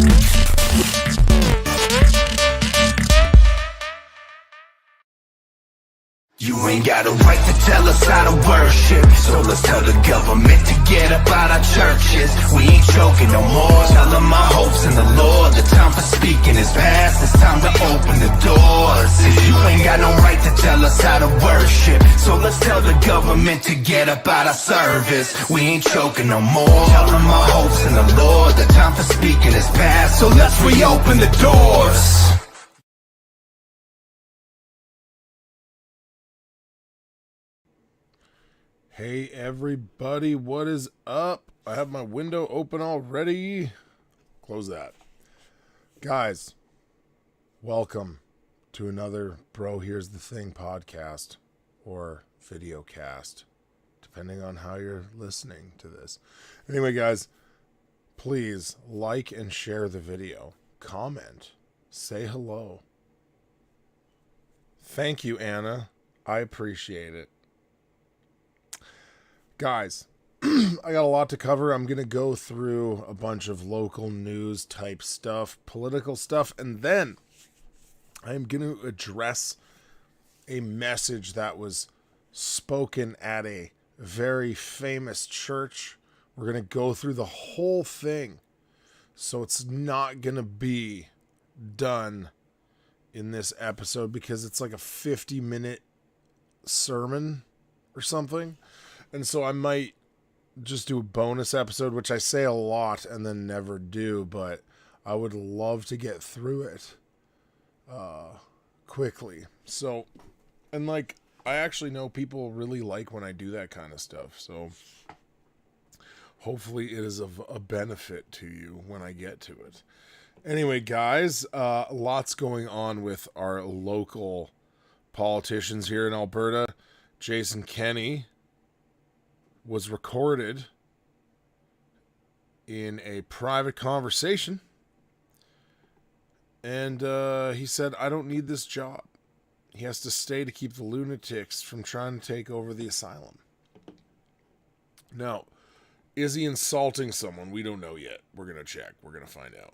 You ain't got a right to tell us how to worship, so let's tell the government to get up out our churches. We ain't choking no more, tell them our hopes in the Lord. The time for speaking is past, it's time to open the doors. You ain't got no right to tell us how to worship, so let's tell the government to get up out our service. We ain't choking no more, tell them our hopes in the Lord. The time for speaking is past, so let's reopen the doors. Hey everybody, what is up? I have my window open already. Close that. Guys, welcome to another Bro Here's the Thing podcast or video cast, depending on how you're listening to this. Anyway, guys, please like and share the video. Comment. Say hello. Thank you, Anna. I appreciate it. Guys, I got a lot to cover. I'm going to go through a bunch of local news type stuff, political stuff, and then I'm going to address a message that was spoken at a very famous church. We're going to go through the whole thing, so it's not going to be done in this episode because it's like a 50-minute sermon or something. And so I might just do a bonus episode, which I say a lot and then never do, but I would love to get through it quickly. So, and like, I actually know people really like when I do that kind of stuff. So hopefully it is of a benefit to you when I get to it. Anyway, guys, lots going on with our local politicians here in Alberta. Jason Kenney was recorded in a private conversation, and he said, I don't need this job. He has to stay to keep the lunatics from trying to take over the asylum. Now, is he insulting someone? We don't know yet. We're going to check. We're going to find out.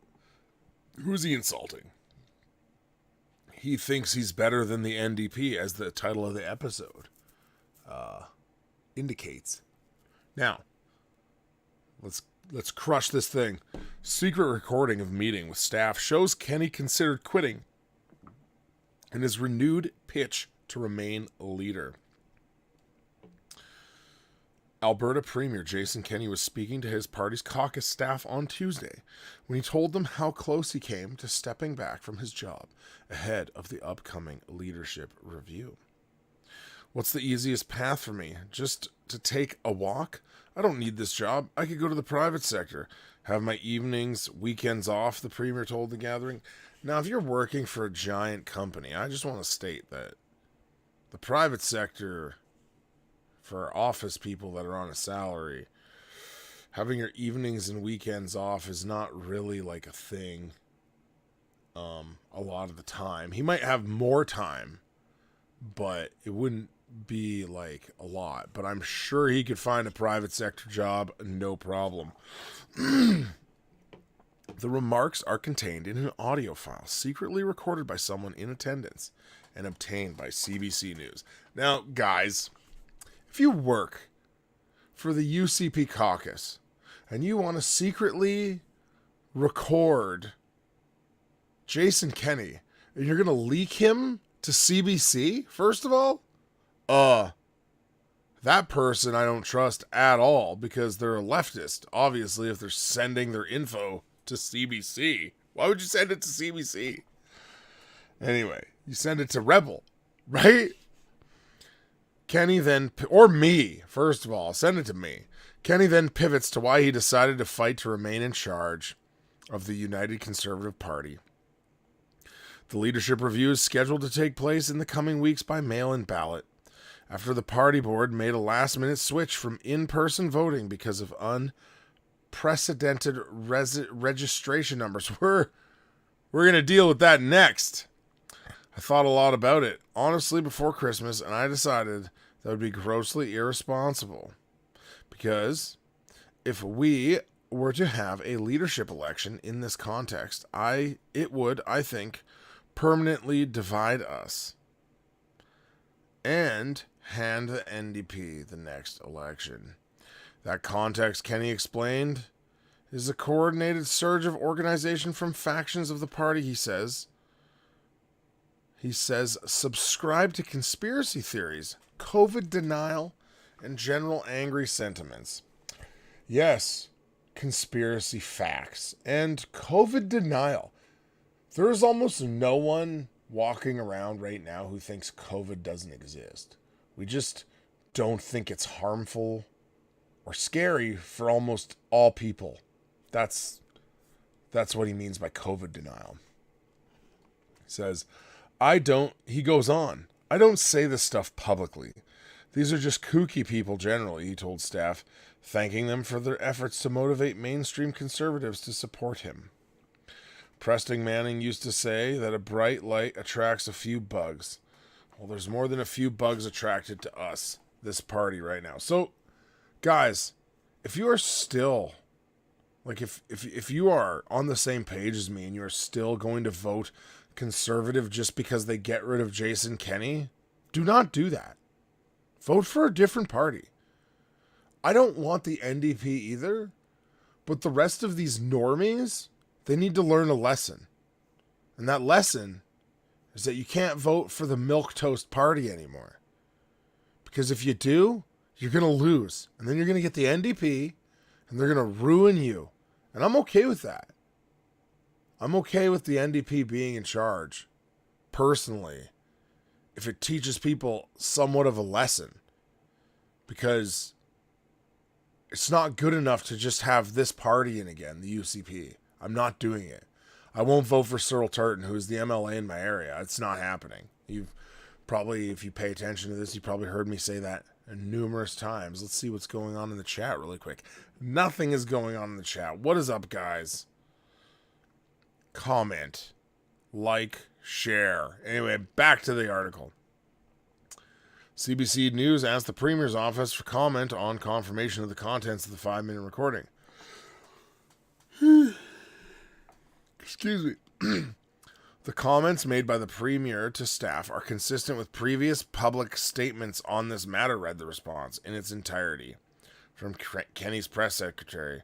Who's he insulting? He thinks he's better than the NDP, as the title of the episode indicates. Now, let's crush this thing. Secret recording of meeting with staff shows Kenney considered quitting and his renewed pitch to remain a leader. Alberta Premier Jason Kenney was speaking to his party's caucus staff on Tuesday when he told them how close he came to stepping back from his job ahead of the upcoming leadership review. What's the easiest path for me? Just to take a walk? I don't need this job. I could go to the private sector. Have my evenings, weekends off, the premier told the gathering. Now, if you're working for a giant company, I just want to state that the private sector, for office people that are on a salary, having your evenings and weekends off is not really like a thing a lot of the time. He might have more time, but it wouldn't be like a lot. But I'm sure he could find a private sector job, no problem. The remarks are contained in an audio file secretly recorded by someone in attendance and obtained by CBC News. Now, guys, if you work for the UCP caucus and you want to secretly record Jason Kenney and you're going to leak him to CBC, first of all, that person I don't trust at all because they're a leftist. Obviously, if they're sending their info to CBC, why would you send it to CBC? Anyway, you send it to Rebel, right? Kenney then, or me, first of all, send it to me. Kenney then pivots to why he decided to fight to remain in charge of the United Conservative Party. The leadership review is scheduled to take place in the coming weeks by mail-in ballot, after the party board made a last-minute switch from in-person voting because of unprecedented registration numbers. We're going to deal with that next. I thought a lot about it, honestly, before Christmas, and I decided that would be grossly irresponsible. Because if we were to have a leadership election in this context, it would, I think, permanently divide us and hand the NDP the next election. That context, Kenney explained, is a coordinated surge of organization from factions of the party, he says. He says, subscribe to conspiracy theories, COVID denial, and general angry sentiments. Yes, conspiracy facts and COVID denial. There is almost no one walking around right now who thinks COVID doesn't exist. We just don't think it's harmful or scary for almost all people. That's what he means by COVID denial. He says, he goes on, I don't say this stuff publicly. These are just kooky people generally, he told staff, thanking them for their efforts to motivate mainstream conservatives to support him. Preston Manning used to say that a bright light attracts a few bugs. Well, there's more than a few bugs attracted to us, this party right now. So, guys, if you are still, like if you are on the same page as me and you're still going to vote conservative just because they get rid of Jason Kenney, do not do that. Vote for a different party. I don't want the NDP either, but the rest of these normies, they need to learn a lesson. And that lesson is that you can't vote for the milquetoast party anymore. Because if you do, you're going to lose. And then you're going to get the NDP, and they're going to ruin you. And I'm okay with that. I'm okay with the NDP being in charge, personally, if it teaches people somewhat of a lesson. Because it's not good enough to just have this party in again, the UCP. I'm not doing it. I won't vote for Cyril Tartan, who's the MLA in my area. It's not happening. You've probably, if you pay attention to this, you probably heard me say that numerous times. Let's see what's going on in the chat really quick. Nothing is going on in the chat. What is up, guys? Comment, like, share. Anyway, back to the article. CBC News asked the Premier's office for comment on confirmation of the contents of the 5-minute recording. Excuse me. The comments made by the Premier to staff are consistent with previous public statements on this matter, read the response in its entirety from Kenney's press secretary.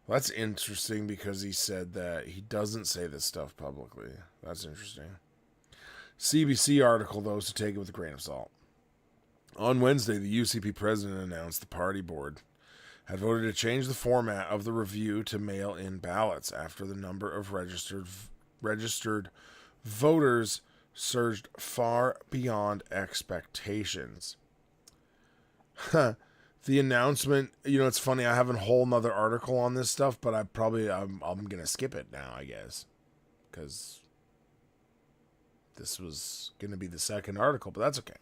Well, that's interesting because he said that he doesn't say this stuff publicly. That's interesting. CBC article, though, so take it with a grain of salt. On Wednesday, the UCP president announced the party board had voted to change the format of the review to mail-in ballots after the number of registered voters surged far beyond expectations. The announcement, it's funny, I have a whole nother article on this stuff, but I'm going to skip it now, I guess, because this was going to be the second article, but that's okay.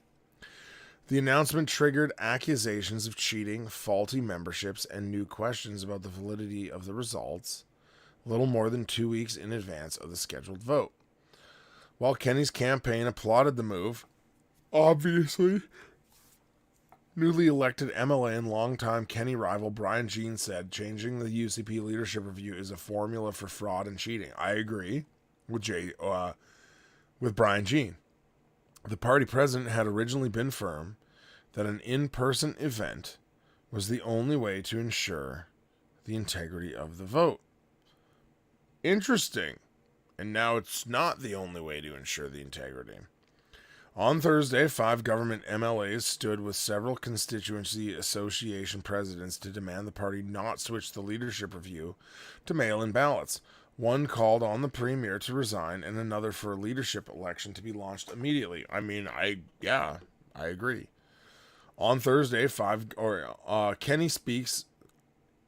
The announcement triggered accusations of cheating, faulty memberships, and new questions about the validity of the results, little more than 2 weeks in advance of the scheduled vote. While Kenney's campaign applauded the move, obviously, newly elected MLA and longtime Kenney rival Brian Jean said changing the UCP leadership review is a formula for fraud and cheating. I agree with Brian Jean. The party president had originally been firm that an in-person event was the only way to ensure the integrity of the vote. Interesting. And now it's not the only way to ensure the integrity. On Thursday, 5 government MLAs stood with several constituency association presidents to demand the party not switch the leadership review to mail-in ballots. One called on the premier to resign and another for a leadership election to be launched immediately. I mean, I agree. On Thursday, Kenney speaks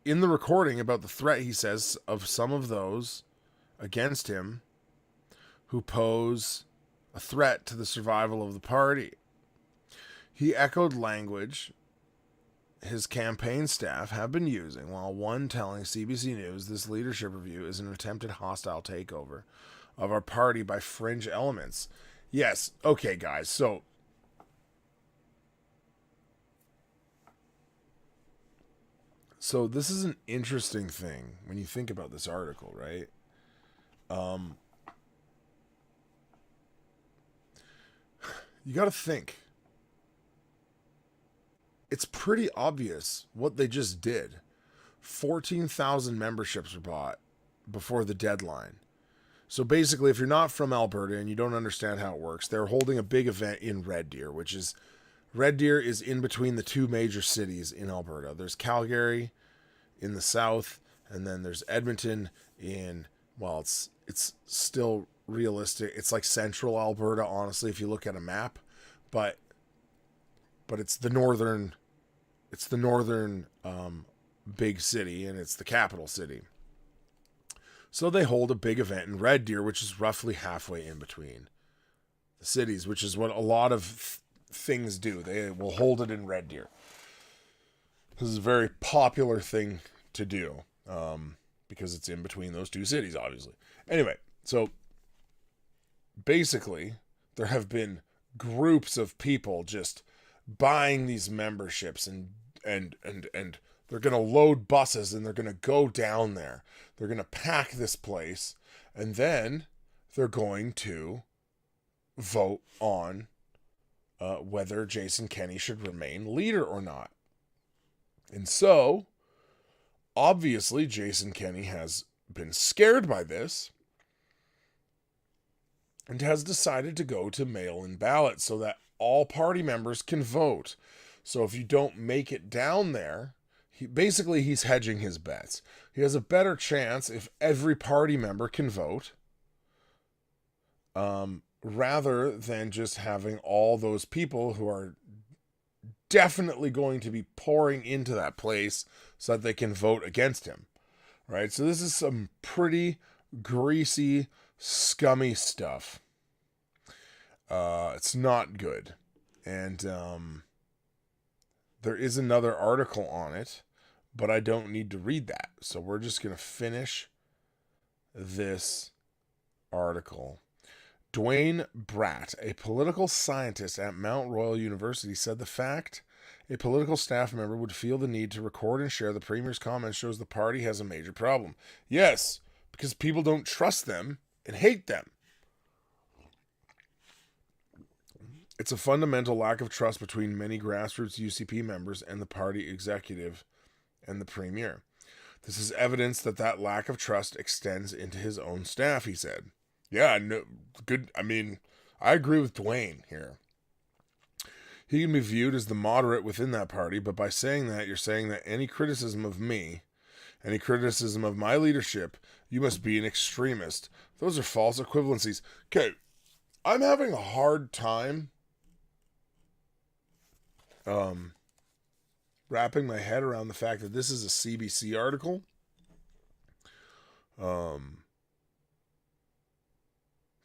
in the recording about the threat, he says, of some of those against him who pose a threat to the survival of the party. He echoed language his campaign staff have been using, while one telling CBC News this leadership review is an attempted hostile takeover of our party by fringe elements. Yes, okay, guys, so So this is an interesting thing when you think about this article, right? You got to think. It's pretty obvious what they just did. 14,000 memberships were bought before the deadline. So basically, if you're not from Alberta and you don't understand how it works, they're holding a big event in Red Deer, which is Red Deer is in between the two major cities in Alberta. There's Calgary in the south, and then there's Edmonton in, well, it's still realistic. It's like central Alberta, honestly, if you look at a map, but it's the northern big city, and it's the capital city. So they hold a big event in Red Deer, which is roughly halfway in between the cities, which is what a lot of things do. They will hold it in Red Deer. This is a very popular thing to do because it's in between those two cities, obviously. Anyway, so basically, there have been groups of people just buying these memberships and they're going to load buses and they're going to go down there. They're going to pack this place and then they're going to vote on whether Jason Kenney should remain leader or not. And so, obviously, Jason Kenney has been scared by this and has decided to go to mail-in ballots so that all party members can vote. So if you don't make it down there, he's hedging his bets. He has a better chance if every party member can vote, rather than just having all those people who are definitely going to be pouring into that place so that they can vote against him. Right? So this is some pretty greasy, scummy stuff. It's not good. And there is another article on it, but I don't need to read that. So we're just going to finish this article. Dwayne Bratt, a political scientist at Mount Royal University, said the fact a political staff member would feel the need to record and share the Premier's comments shows the party has a major problem. Yes, because people don't trust them and hate them. It's a fundamental lack of trust between many grassroots UCP members and the party executive and the Premier. This is evidence that lack of trust extends into his own staff, he said. Yeah, no, good. I mean, I agree with Dwayne here. He can be viewed as the moderate within that party, but by saying that, you're saying that any criticism of me, any criticism of my leadership, you must be an extremist. Those are false equivalencies. Okay, I'm having a hard time wrapping my head around the fact that this is a CBC article.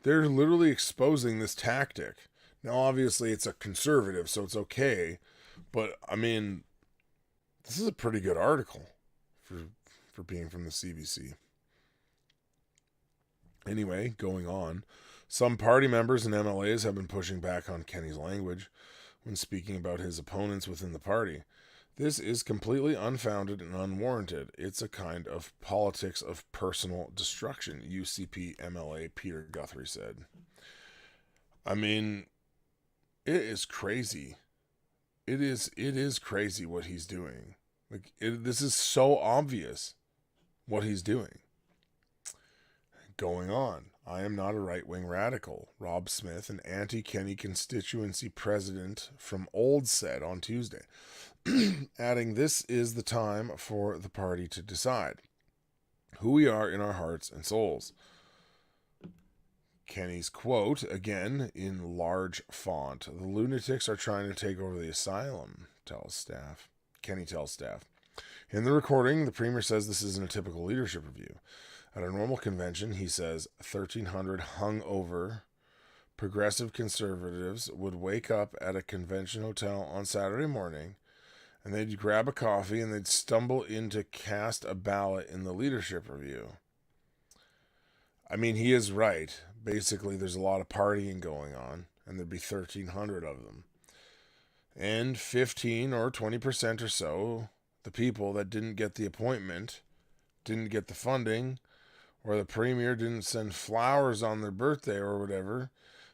They're literally exposing this tactic. Now, obviously, it's a conservative, so it's okay. But, I mean, this is a pretty good article for being from the CBC. Anyway, going on. Some party members and MLAs have been pushing back on Kenney's language when speaking about his opponents within the party. This is completely unfounded and unwarranted. It's a kind of politics of personal destruction, UCP MLA Peter Guthrie said. I mean, it is crazy. It is crazy what he's doing. This is so obvious what he's doing. Going on. I am not a right-wing radical, Rob Smith, an anti-Kenney constituency president from Old said on Tuesday, adding, this is the time for the party to decide who we are in our hearts and souls. Kenney's quote, again in large font, the lunatics are trying to take over the asylum, tells staff. Kenney tells staff. In the recording, the Premier says this isn't a typical leadership review. At a normal convention, he says 1,300 hungover progressive conservatives would wake up at a convention hotel on Saturday morning and they'd grab a coffee and they'd stumble in to cast a ballot in the leadership review. I mean, he is right. Basically, there's a lot of partying going on and there'd be 1,300 of them. And 15 or 20% or so, the people that didn't get the appointment, didn't get the funding, or the premier didn't send flowers on their birthday or whatever,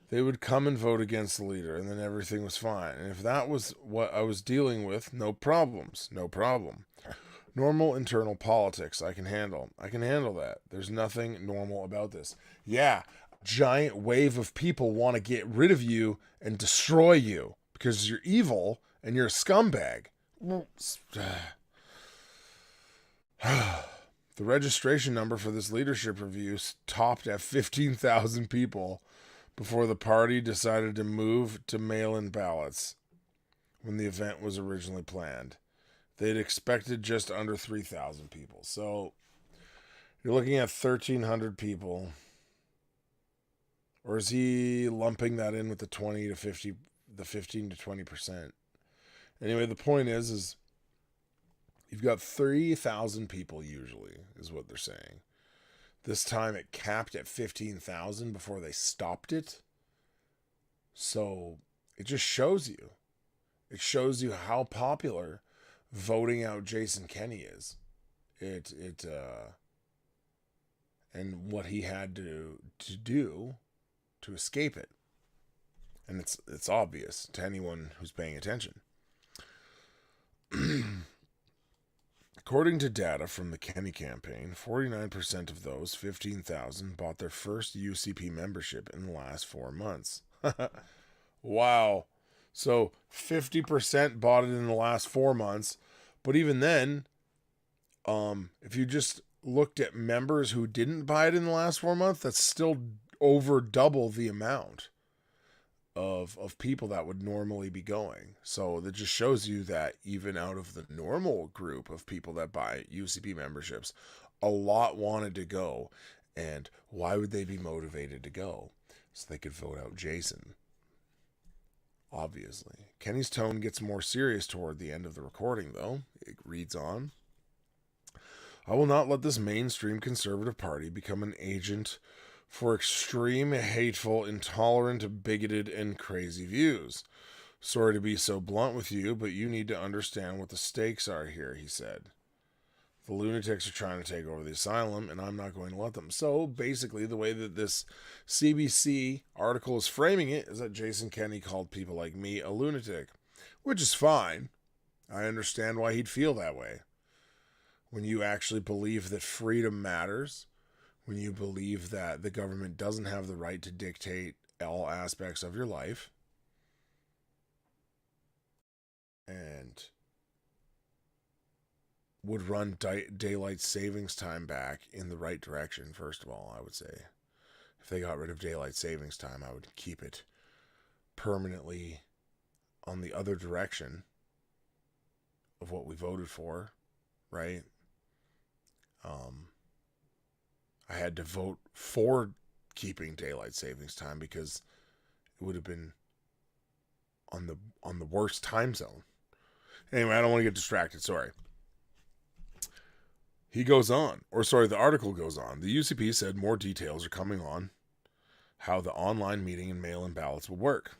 they would come and vote against the leader, and then everything was fine. And if that was what I was dealing with, no problems, no problem. Normal internal politics, I can handle. I can handle that. There's nothing normal about this. Yeah, giant wave of people want to get rid of you and destroy you because you're evil and you're a scumbag. The registration number for this leadership review topped at 15,000 people before the party decided to move to mail-in ballots when the event was originally planned. They'd expected just under 3,000 people. So you're looking at 1,300 people. Or is he lumping that in with the 20 to 50, the 15 to 20%? Anyway, the point is you've got 3,000 people usually, is what they're saying. This time it capped at 15,000 before they stopped it. So it just shows you. It shows you how popular voting out Jason Kenney is. And what he had to do to escape it. And it's obvious to anyone who's paying attention. According to data from the Kenney campaign, 49% of those 15,000 bought their first UCP membership in the last 4 months. Wow. So 50% bought it in the last 4 months. But even then, if you just looked at members who didn't buy it in the last 4 months, that's still over double the amount of people that would normally be going. So that just shows you that even out of the normal group of people that buy UCP memberships, a lot wanted to go. And why would they be motivated to go? So they could vote out Jason. Obviously. Kenney's tone gets more serious toward the end of the recording, though. It reads on. I will not let this mainstream conservative party become an agent for extreme, hateful, intolerant, bigoted, and crazy views. Sorry to be so blunt with you, but you need to understand what the stakes are here, he said. The lunatics are trying to take over the asylum, and I'm not going to let them. So, basically, the way that this CBC article is framing it is that Jason Kenney called people like me a lunatic, which is fine. I understand why he'd feel that way. When you actually believe that freedom matters, when you believe that the government doesn't have the right to dictate all aspects of your life, and would run daylight savings time back in the right direction, first of all, I would say. If they got rid of daylight savings time, I would keep it permanently on the other direction of what we voted for, right? I had to vote for keeping daylight savings time because it would have been on the worst time zone. Anyway, I don't want to get distracted, sorry. He goes on, the article goes on. The UCP said more details are coming on how the online meeting and mail-in ballots will work,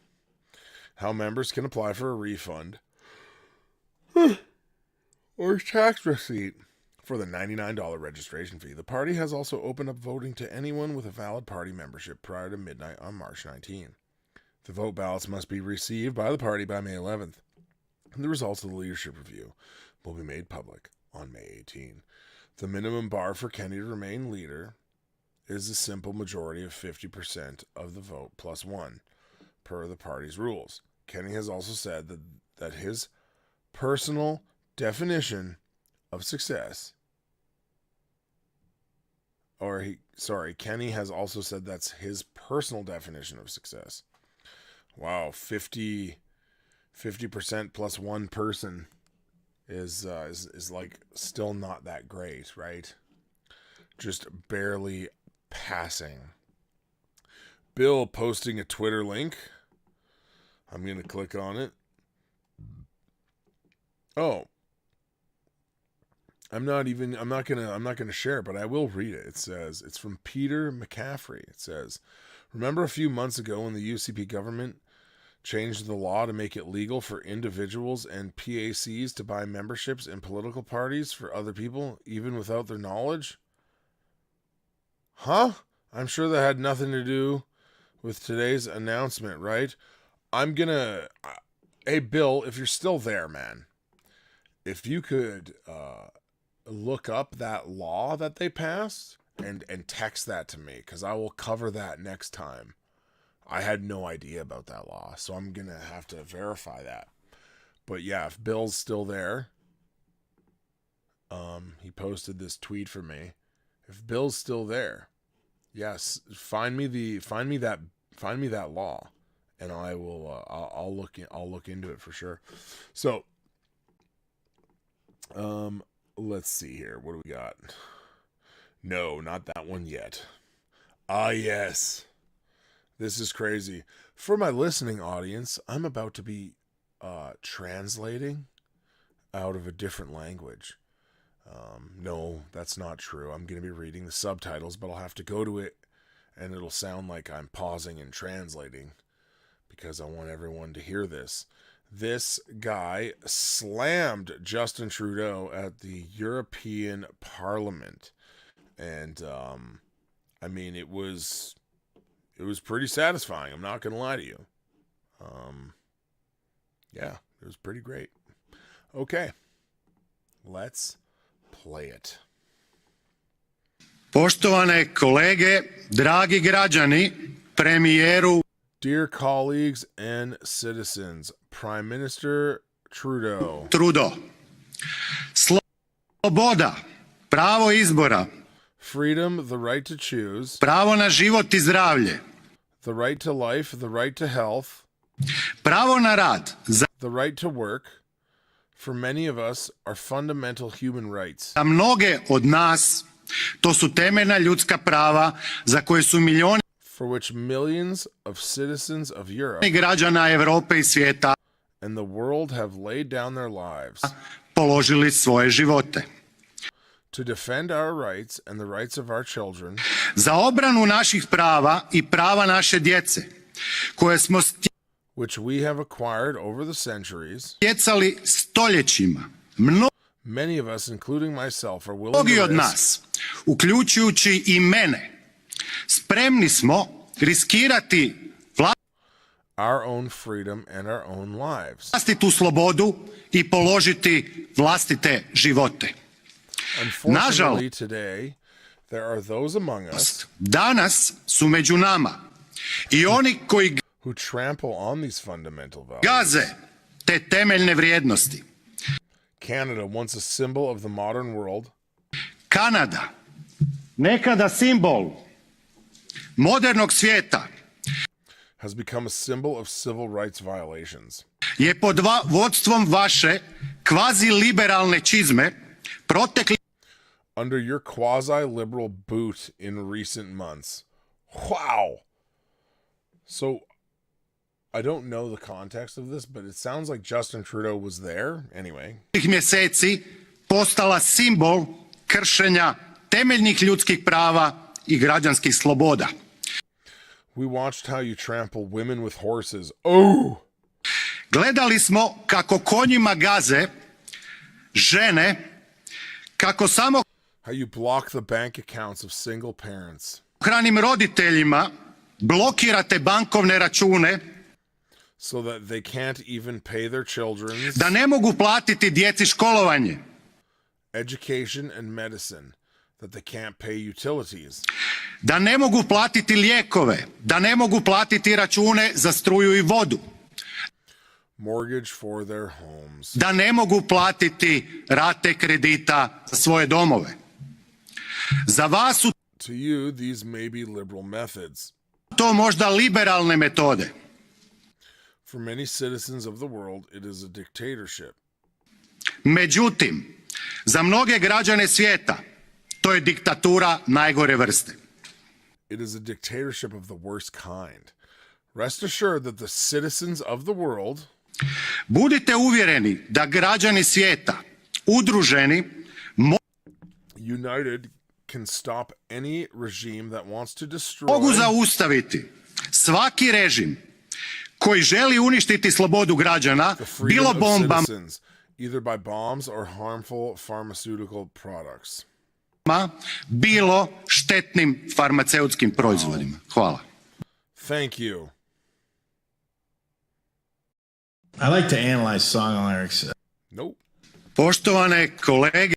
how members can apply for a refund or tax receipt for the $99 registration fee. The party has also opened up voting to anyone with a valid party membership prior to midnight on March 19. The vote ballots must be received by the party by May 11th, and the results of the leadership review will be made public on May 18. The minimum bar for Kenney to remain leader is a simple majority of 50% of the vote plus one, per the party's rules. Kenney has also said that his personal definition of success, Kenney has also said that's his personal definition of success. Wow, 50% plus one person is like still not that great, right? Just barely passing. Bill posting a Twitter link. I'm going to click on it. Oh. I'm not gonna share it, but I will read it. It says, it's from Peter McCaffrey. It says, remember a few months ago when the UCP government changed the law to make it legal for individuals and PACs to buy memberships in political parties for other people, even without their knowledge. Huh? I'm sure that had nothing to do with today's announcement, right? Hey, Bill, if you're still there, man, if you could look up that law that they passed and text that to me, because I will cover that next time. I had no idea about that law, so I'm going to have to verify that. But yeah, if Bill's still there, he posted this tweet for me. If Bill's still there, yes, find me that law, and I will I'll look into it for sure. So let's see here. What do we got? No, not that one yet. Ah, yes. This is crazy. For my listening audience, I'm about to be translating out of a different language. No, that's not true. I'm going to be reading the subtitles, but I'll have to go to it, and it'll sound like I'm pausing and translating because I want everyone to hear this. This guy slammed Justin Trudeau at the European Parliament. And, I mean, it was pretty satisfying. I'm not going to lie to you. Yeah, it was pretty great. Okay, let's play it. Poštovane kolege, dragi građani, premijeru. Dear colleagues and citizens, Prime Minister Trudeau. Sloboda, pravo izbora. Freedom, the right to choose. Pravo na život I zdravlje. The right to life, the right to health. Pravo na rad. The right to work, for many of us, are fundamental human rights. Za mnoge od nas, to su temeljna ljudska prava za koje su milioni for which millions of citizens of Europe građana Evrope I svijeta and the world have laid down their lives položili svoje živote. To defend our rights and the rights of our children, za obranu naših prava I prava naše djece, koje smo which we have acquired over the centuries, stjecali stoljećima. Many of us, including myself, are willing Mnogi to od risk, nas, uključujući I mene, spremni smo riskirati our own freedom and our own lives. Vlastitu slobodu I položiti vlastite živote. Unfortunately, today, there are those among us danas su među nama I oni koji who trample on these fundamental values. gaze te temeljne vrijednosti. Canada, once a symbol of the modern world, Kanada, nekada simbol modernog svijeta, has become a symbol of civil rights violations. je pod vodstvom vaše kvazi-liberalne čizme protekli under your quasi-liberal boot in recent months. Wow. So, I don't know the context of this, but it sounds like Justin Trudeau was there. Anyway. mjeseci postala simbol kršenja temeljnih ljudskih prava I građanskih sloboda. We watched how you trample women with horses. Oh! Gledali smo kako konjima gaze žene, kako samo How you block the bank accounts of single parents. hranim roditeljima blokirate bankovne račune so that they can't even pay their children's da ne mogu platiti djeci školovanje, education and medicine, that they can't pay utilities, da ne mogu platiti lijekove, da ne mogu platiti račune za struju I vodu, mortgage for their homes, da ne mogu platiti rate kredita za svoje domove. Za vas su to you, these may be liberal methods. to možda liberalne metode. For many citizens of the world, it is a dictatorship. Međutim, za mnoge građane svijeta to je diktatura najgore vrste. It is a dictatorship of the worst kind. Rest assured that the citizens of the world Budite uvjereni da građani svijeta, udruženi, united can stop any regime that wants to destroy mogu zaustaviti svaki režim koji želi uništiti slobodu građana, the freedom bilo of bombama, citizens, either by bombs or harmful pharmaceutical products. bilo štetnim farmaceutskim proizvodima. Hvala. Thank you. I like to analyze song lyrics. Nope. Poštovane kolege,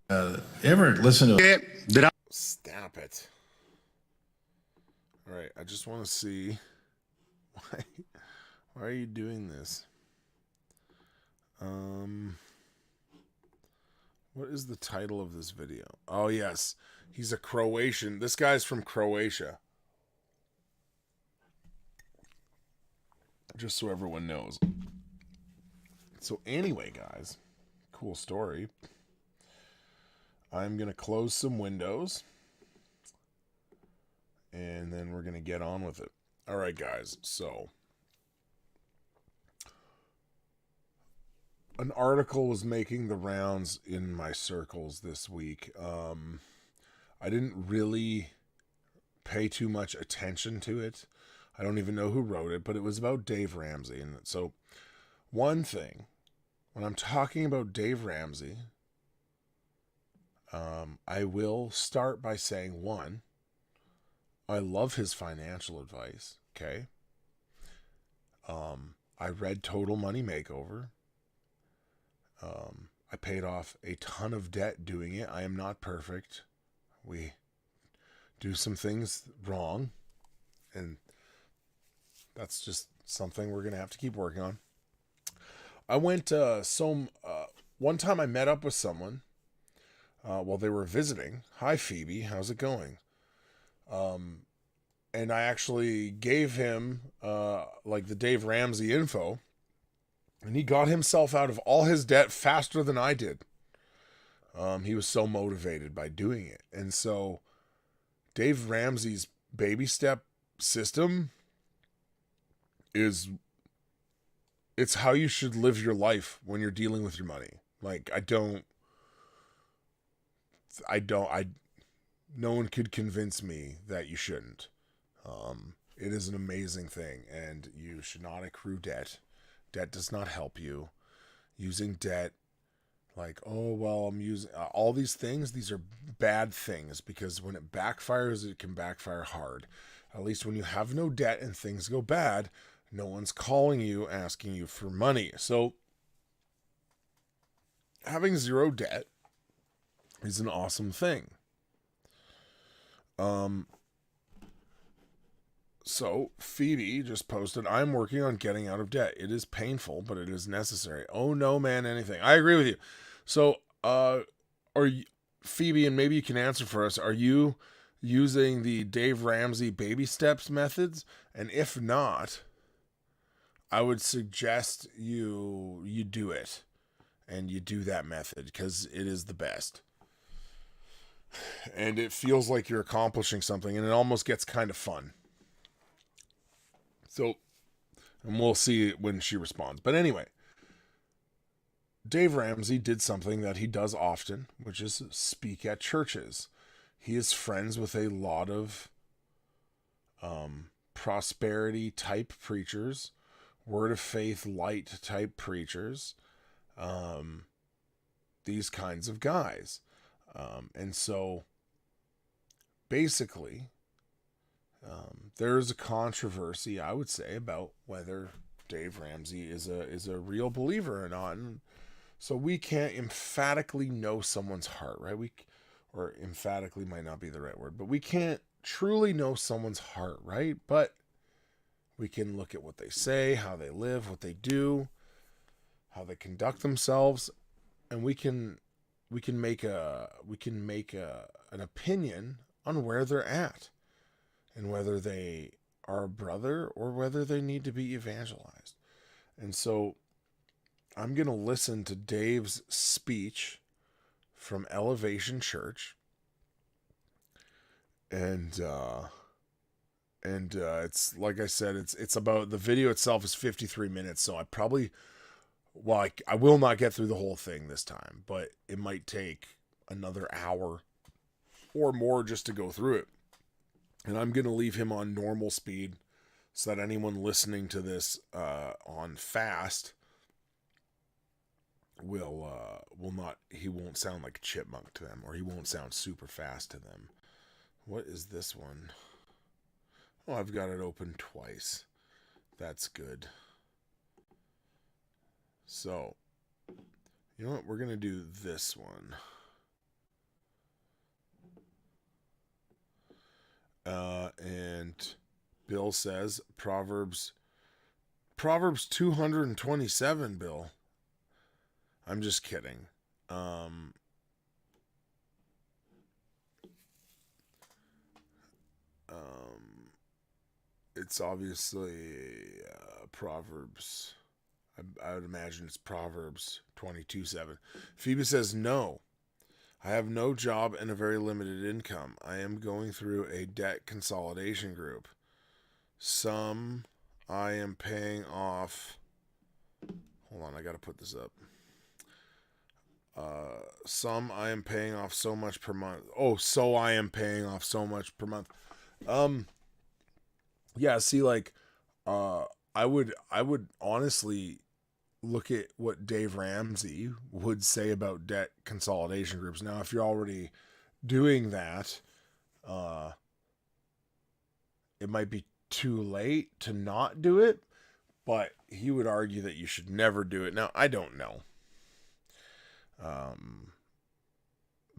Ever listen to Stop it. All right, I just want to see why are you doing this? What is the title of this video? Oh yes, he's a Croatian. This guy's from Croatia. Just so everyone knows. So anyway, guys, cool story. I'm going to close some windows, and then we're going to get on with it. All right, guys, so an article was making the rounds in my circles this week. I didn't really pay too much attention to it. I don't even know who wrote it, but it was about Dave Ramsey. And so one thing, when I'm talking about Dave Ramsey, I will start by saying, one, I love his financial advice, okay? I read Total Money Makeover. I paid off a ton of debt doing it. I am not perfect. We do some things wrong, and that's just something we're going to have to keep working on. I went, one time I met up with someone while they were visiting. Hi, Phoebe. How's it going? And I actually gave him, like the Dave Ramsey info, and he got himself out of all his debt faster than I did. He was so motivated by doing it. And so Dave Ramsey's baby step system it's how you should live your life when you're dealing with your money. Like, no one could convince me that you shouldn't. It is an amazing thing, and you should not accrue debt. Debt does not help you. Using debt, like, oh, well, I'm using all these things. These are bad things, because when it backfires, it can backfire hard. At least when you have no debt and things go bad, no one's calling you, asking you for money. So having zero debt is an awesome thing. So Phoebe just posted, I'm working on getting out of debt. It is painful, but it is necessary. Oh no, man, anything. I agree with you. So, Phoebe, and maybe you can answer for us, are you using the Dave Ramsey baby steps methods? And if not, I would suggest you do it, and you do that method, because it is the best. And it feels like you're accomplishing something, and it almost gets kind of fun. So, and we'll see when she responds. But anyway, Dave Ramsey did something that he does often, which is speak at churches. He is friends with a lot of prosperity type preachers, word of faith light type preachers, these kinds of guys. And so basically, there's a controversy, I would say, about whether Dave Ramsey is a real believer or not. And so we can't emphatically know someone's heart, right? Or emphatically might not be the right word, but we can't truly know someone's heart, right? But we can look at what they say, how they live, what they do, how they conduct themselves, and we can make an opinion on where they're at, and whether they are a brother or whether they need to be evangelized. And so I'm going to listen to Dave's speech from Elevation Church. And it's, like I said, it's about, the video itself is 53 minutes. So I will not get through the whole thing this time, but it might take another hour or more just to go through it. And I'm going to leave him on normal speed so that anyone listening to this on fast he won't sound like a chipmunk to them, or he won't sound super fast to them. What is this one? Oh, I've got it open twice. That's good. So, you know what? We're going to do this one. And Bill says Proverbs 227, Bill. I'm just kidding. It's obviously Proverbs. I would imagine it's Proverbs 22:7. Phoebe says, no, I have no job and a very limited income. I am going through a debt consolidation group. Some I am paying off. Hold on, I got to put this up. Some I am paying off so much per month. Oh, so I am paying off so much per month. Yeah, see, like, I would honestly look at what Dave Ramsey would say about debt consolidation groups. Now, if you're already doing that, it might be too late to not do it, but he would argue that you should never do it. Now, I don't know.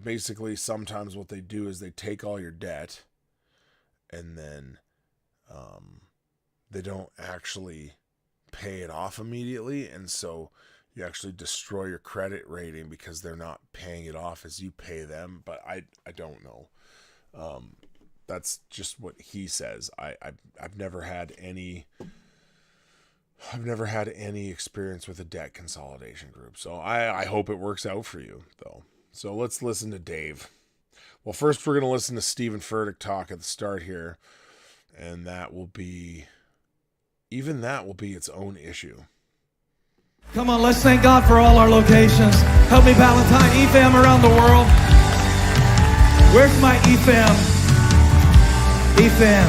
Basically, sometimes what they do is they take all your debt and then they don't actually pay it off immediately, and so you actually destroy your credit rating because they're not paying it off as you pay them. But I don't know. That's just what he says. I've never had any experience with a debt consolidation group, so I hope it works out for you, though. So let's listen to Dave. Well, first we're going to listen to Stephen Furtick talk at the start here, and that will be its own issue. Come on, let's thank God for all our locations. Help me, Valentine, EFAM around the world. Where's my EFAM? EFAM.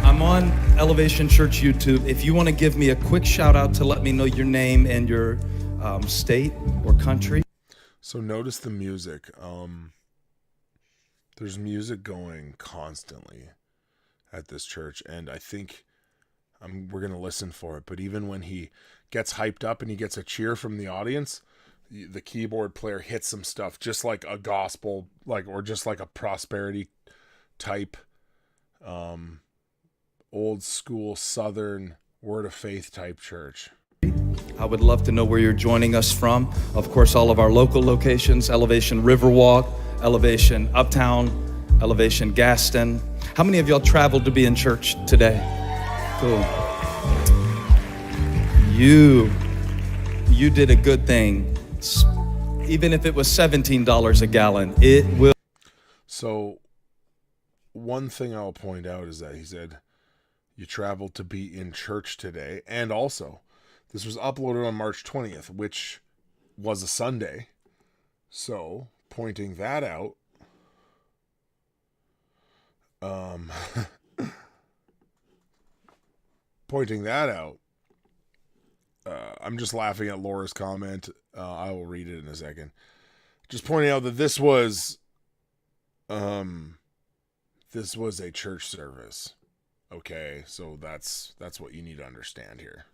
I'm on Elevation Church YouTube. If you want to give me a quick shout out to let me know your name and your state or country. So notice the music. There's music going constantly at this church, and I think we're going to listen for it. But even when he gets hyped up and he gets a cheer from the audience, the keyboard player hits some stuff just like a gospel, or just like a prosperity type, old school Southern word of faith type church. I would love to know where you're joining us from. Of course, all of our local locations, Elevation Riverwalk, Elevation Uptown, Elevation Gaston. How many of y'all traveled to be in church today? Cool. You did a good thing. Even if it was $17 a gallon, it will. So one thing I'll point out is that he said you traveled to be in church today, and also this was uploaded on March 20th, which was a Sunday. So pointing that out, I'm just laughing at Laura's comment. I will read it in a second. Just pointing out that this was a church service. Okay, so that's what you need to understand here.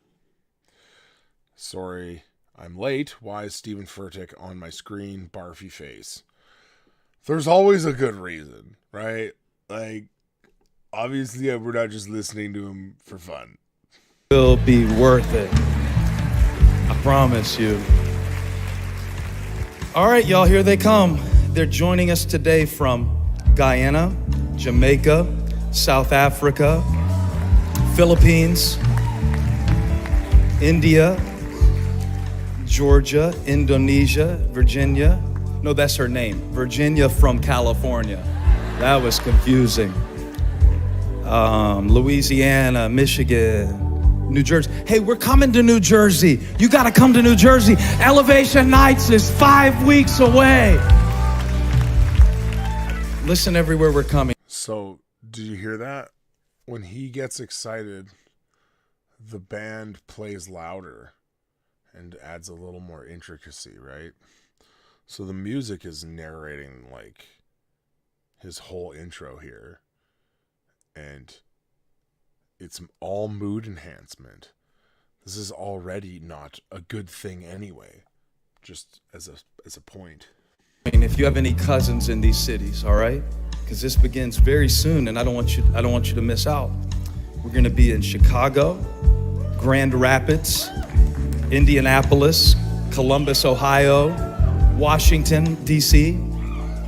Sorry, I'm late. Why is Stephen Furtick on my screen? Barfy face. There's always a good reason, right? Like, obviously, we're not just listening to him for fun. Will be worth it. I promise you. All right, y'all, here they come. They're joining us today from Guyana, Jamaica, South Africa, Philippines, India, Georgia, Indonesia, Virginia. No, that's her name. Virginia from California. That was confusing. Louisiana, Michigan, New Jersey. Hey, we're coming to New Jersey. You got to come to New Jersey. Elevation Nights is 5 weeks away. Listen everywhere we're coming. So, did you hear that? when he gets excited, the band plays louder and adds a little more intricacy, right? So the music is narrating like his whole intro here, and it's all mood enhancement. This is already not a good thing anyway, just as a point. I mean, if you have any cousins in these cities, all right? Because this begins very soon, and I don't want you to miss out. We're going to be in Chicago, Grand Rapids, Indianapolis, Columbus, Ohio, Washington, D.C.,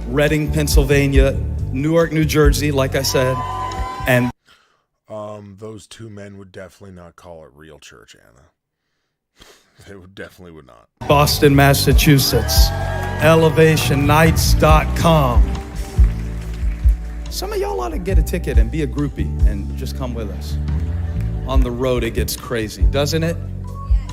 Reading, Pennsylvania, Newark, New Jersey, like I said, and those two men would definitely not call it real church, Anna. They definitely would not. Boston, Massachusetts, ElevationNights.com. Some of y'all ought to get a ticket and be a groupie and just come with us. On the road, it gets crazy, doesn't it?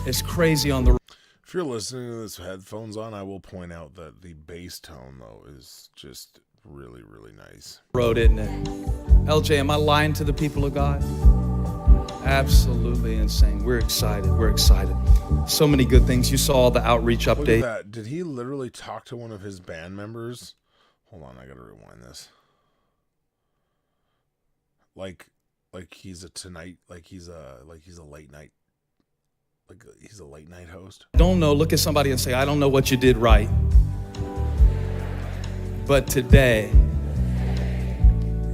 It's crazy on the road. If you're listening to this with headphones on, I will point out that the bass tone, though, is just really, really nice. Road, isn't it? LJ, am I lying to the people of God? Absolutely insane. We're excited. We're excited. So many good things. You saw the outreach Look update. at that. Did he literally talk to one of his band members? Hold on, I gotta rewind this. Like he's a tonight, he's a late night, he's a late night host. Don't know. Look at somebody and say, I don't know what you did right, but today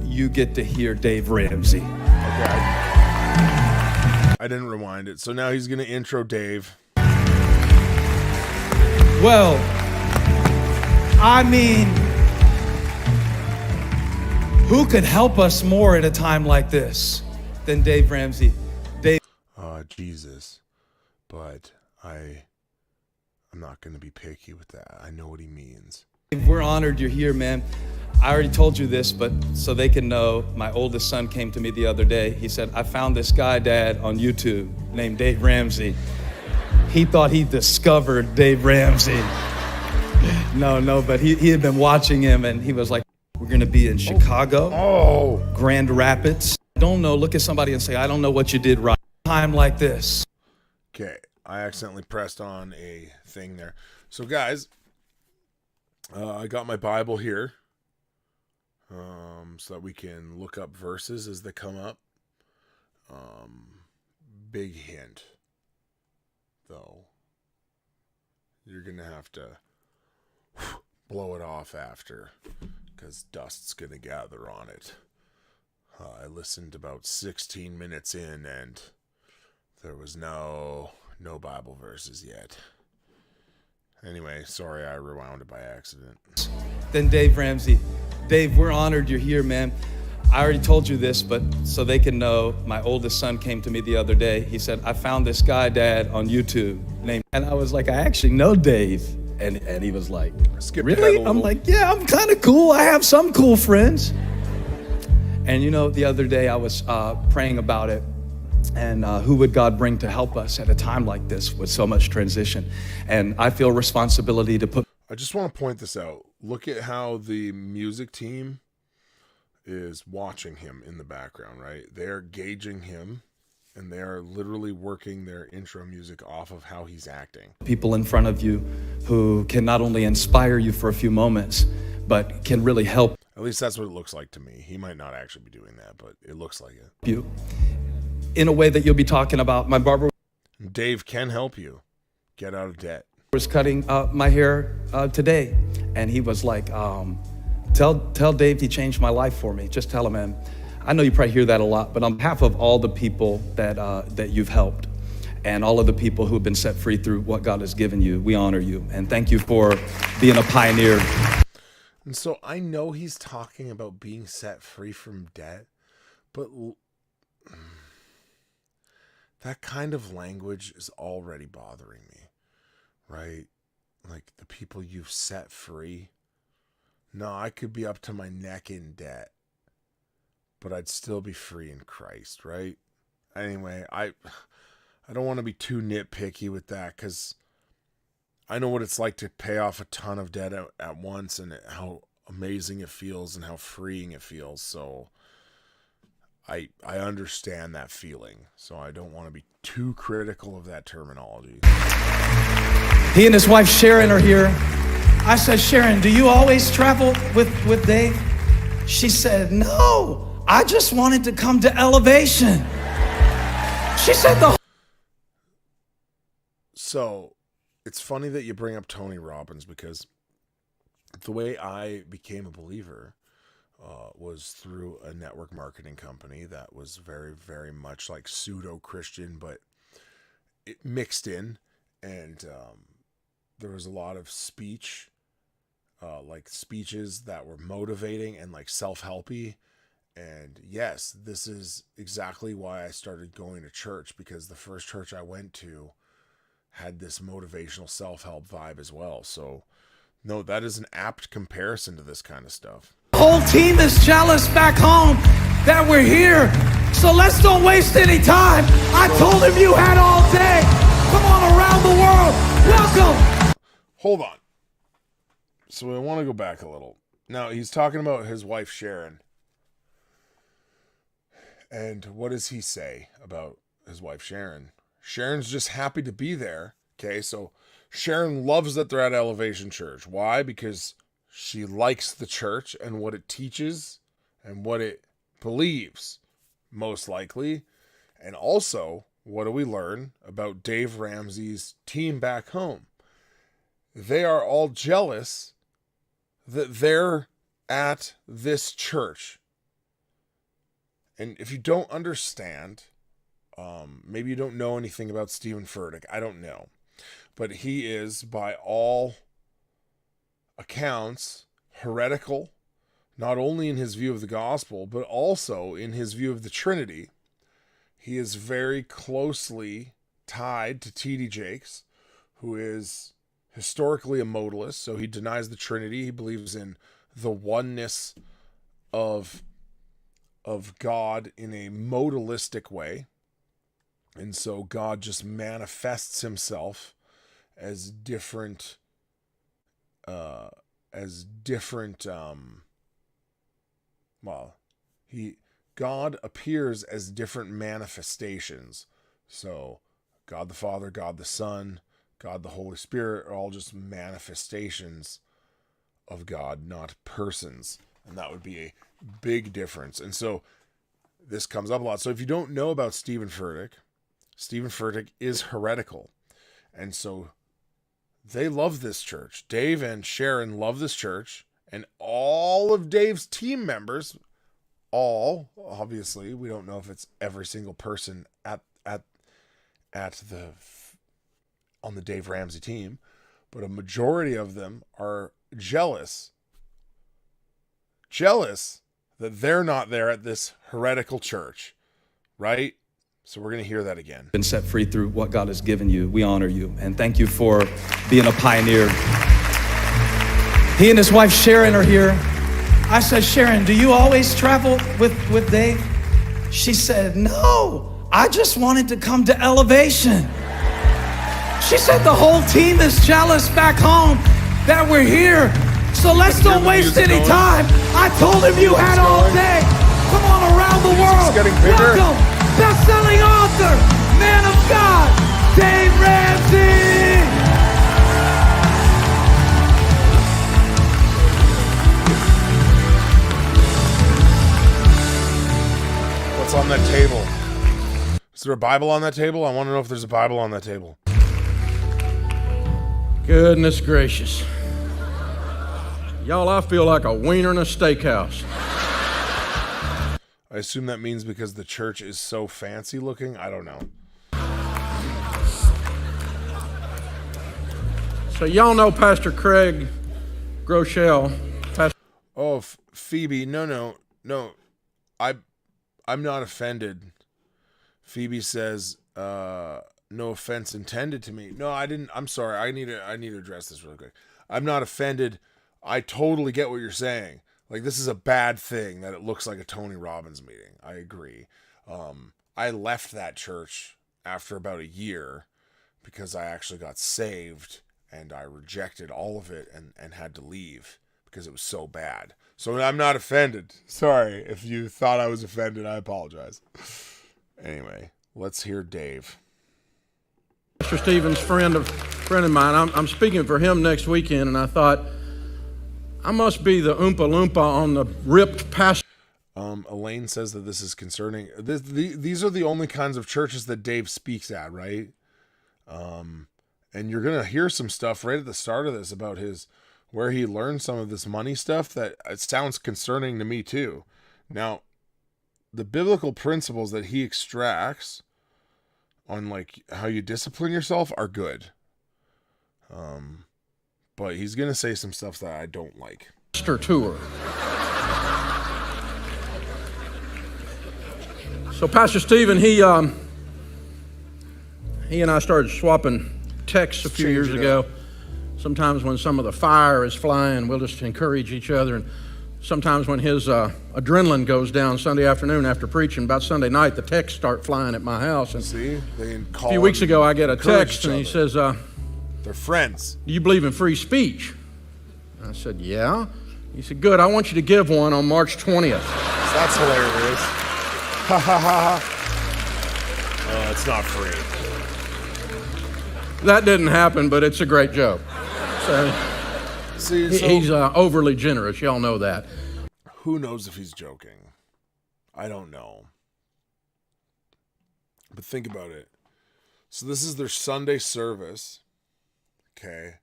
you get to hear Dave Ramsey. Okay, I didn't rewind it. So now he's gonna intro Dave. Well, I mean, who could help us more at a time like this than Dave Ramsey? Dave. Jesus, but I'm not gonna be picky with that. I know what he means. We're honored you're here, man. I already told you this, but so they can know, my oldest son came to me the other day. He said, I found this guy, Dad, on YouTube named Dave Ramsey. He thought he discovered Dave Ramsey. No, but he had been watching him, and he was like, we're going to be in Chicago, Grand Rapids. Don't know, look at somebody and say, I don't know what you did right. Time like this. Okay, I accidentally pressed on a thing there. So guys, I got my Bible here, so that we can look up verses as they come up. Big hint, though. You're going to have to blow it off after, because dust's going to gather on it. I listened about 16 minutes in, and there was no Bible verses yet. Anyway, sorry I rewound it by accident. Then Dave Ramsey. Dave, we're honored you're here, man. I already told you this, but so they can know, my oldest son came to me the other day. He said, I found this guy, Dad, on YouTube named, and I was like, I actually know Dave. And he was like, really? I'm like, yeah, I'm kind of cool. I have some cool friends. And you know, the other day I was praying about it, and who would God bring to help us at a time like this with so much transition? And I feel responsibility to put. I just want to point this out. Look at how the music team is watching him in the background, right? They're gauging him, and they are literally working their intro music off of how he's acting. People in front of you who can not only inspire you for a few moments, but can really help. At least that's what it looks like to me. He might not actually be doing that, but it looks like it. You in a way that you'll be talking about. My barber Dave can help you get out of debt. was cutting my hair today, and he was like, tell Dave he changed my life for me. Just tell him, man. I know you probably hear that a lot, but on behalf of all the people that you've helped and all of the people who have been set free through what God has given you, we honor you. And thank you for being a pioneer. And so I know he's talking about being set free from debt, but that kind of language is already bothering me, right? Like the people you've set free. No, I could be up to my neck in debt, but I'd still be free in Christ, right? Anyway, I don't want to be too nitpicky with that, because I know what it's like to pay off a ton of debt at once, and how amazing it feels and how freeing it feels. So I understand that feeling, so I don't want to be too critical of that terminology. He and his wife Sharon are here. I said, Sharon, do you always travel with Dave? She said, no, I just wanted to come to Elevation. She said So it's funny that you bring up Tony Robbins, because the way I became a believer was through a network marketing company that was very, very much like pseudo-Christian, but it mixed in, and there was a lot of speech, like speeches that were motivating and like self-helpy. And yes, this is exactly why I started going to church, because the first church I went to had this motivational self-help vibe as well. So no, that is an apt comparison to this kind of stuff. The whole team is jealous back home that we're here. So let's don't waste any time. I told him you had all day. Come on, around the world. Welcome. Hold on. So I want to go back a little. Now, he's talking about his wife, Sharon. And what does he say about his wife, Sharon? Sharon's just happy to be there. Okay, so Sharon loves that they're at Elevation Church. Why? Because she likes the church and what it teaches and what it believes, most likely. And also, what do we learn about Dave Ramsey's team back home? They are all jealous that they're at this church. And if you don't understand, maybe you don't know anything about Stephen Furtick, I don't know. But he is, by all accounts, heretical, not only in his view of the gospel, but also in his view of the Trinity. He is very closely tied to T.D. Jakes, who is historically a modalist, so he denies the Trinity. He believes in the oneness of God in a modalistic way. And so God just manifests himself as different God appears as different manifestations. So God the Father, God the Son, God the Holy Spirit are all just manifestations of God, not persons. And that would be a big difference. And so this comes up a lot. So if you don't know about Stephen Furtick is heretical. And so they love this church. Dave and Sharon love this church. And all of Dave's team members, obviously, we don't know if it's every single person on the Dave Ramsey team, but a majority of them are jealous that they're not there at this heretical church, right? So we're going to hear that again. Been set free through what God has given you. We honor you and thank you for being a pioneer. He and his wife Sharon are here. I said, Sharon, do you always travel with Dave? She said, no, I just wanted to come to Elevation. She said the whole team is jealous back home that we're here. So let's don't waste any time. I told him you had all day. Come on, around the world. Welcome, best-selling author, man of God, Dave Ramsey. What's on that table? Is there a Bible on that table? I want to know if there's a Bible on that table. Goodness gracious. Y'all, I feel like a wiener in a steakhouse. I assume that means because the church is so fancy looking. I don't know. So y'all know Pastor Craig Groeschel. Oh, Phoebe, no. I'm not offended. Phoebe says, no offense intended to me. No, I didn't. I'm sorry. I need to address this really quick. I'm not offended. I totally get what you're saying. Like, this is a bad thing that it looks like a Tony Robbins meeting. I agree. I left that church after about a year because I actually got saved and I rejected all of it and had to leave because it was so bad. So I'm not offended. Sorry if you thought I was offended. I apologize. Anyway, let's hear Dave. Pastor Stephen's friend of mine. I'm speaking for him next weekend, and I thought I must be the Oompa Loompa on the ripped pastor. Elaine says that this is concerning. These are the only kinds of churches that Dave speaks at, right? And you're gonna hear some stuff right at the start of this about where he learned some of this money stuff that it sounds concerning to me too. Now, the biblical principles that he extracts on like how you discipline yourself are good. But he's gonna say some stuff that I don't like. Tour. So Pastor Stephen, he and I started swapping texts a few years ago. Sometimes when some of the fire is flying, we'll just encourage each other. And sometimes when his adrenaline goes down Sunday afternoon after preaching, about Sunday night, the texts start flying at my house. And see, a few weeks ago, I get a text, and he says, they're friends. "Do you believe in free speech?" I said, "Yeah." He said, "Good, I want you to give one on March 20th. That's hilarious. Ha ha ha ha. It's not free. That didn't happen, but it's a great joke. So, he's overly generous. Y'all know that. Who knows if he's joking? I don't know. But think about it. So this is their Sunday service. Okay.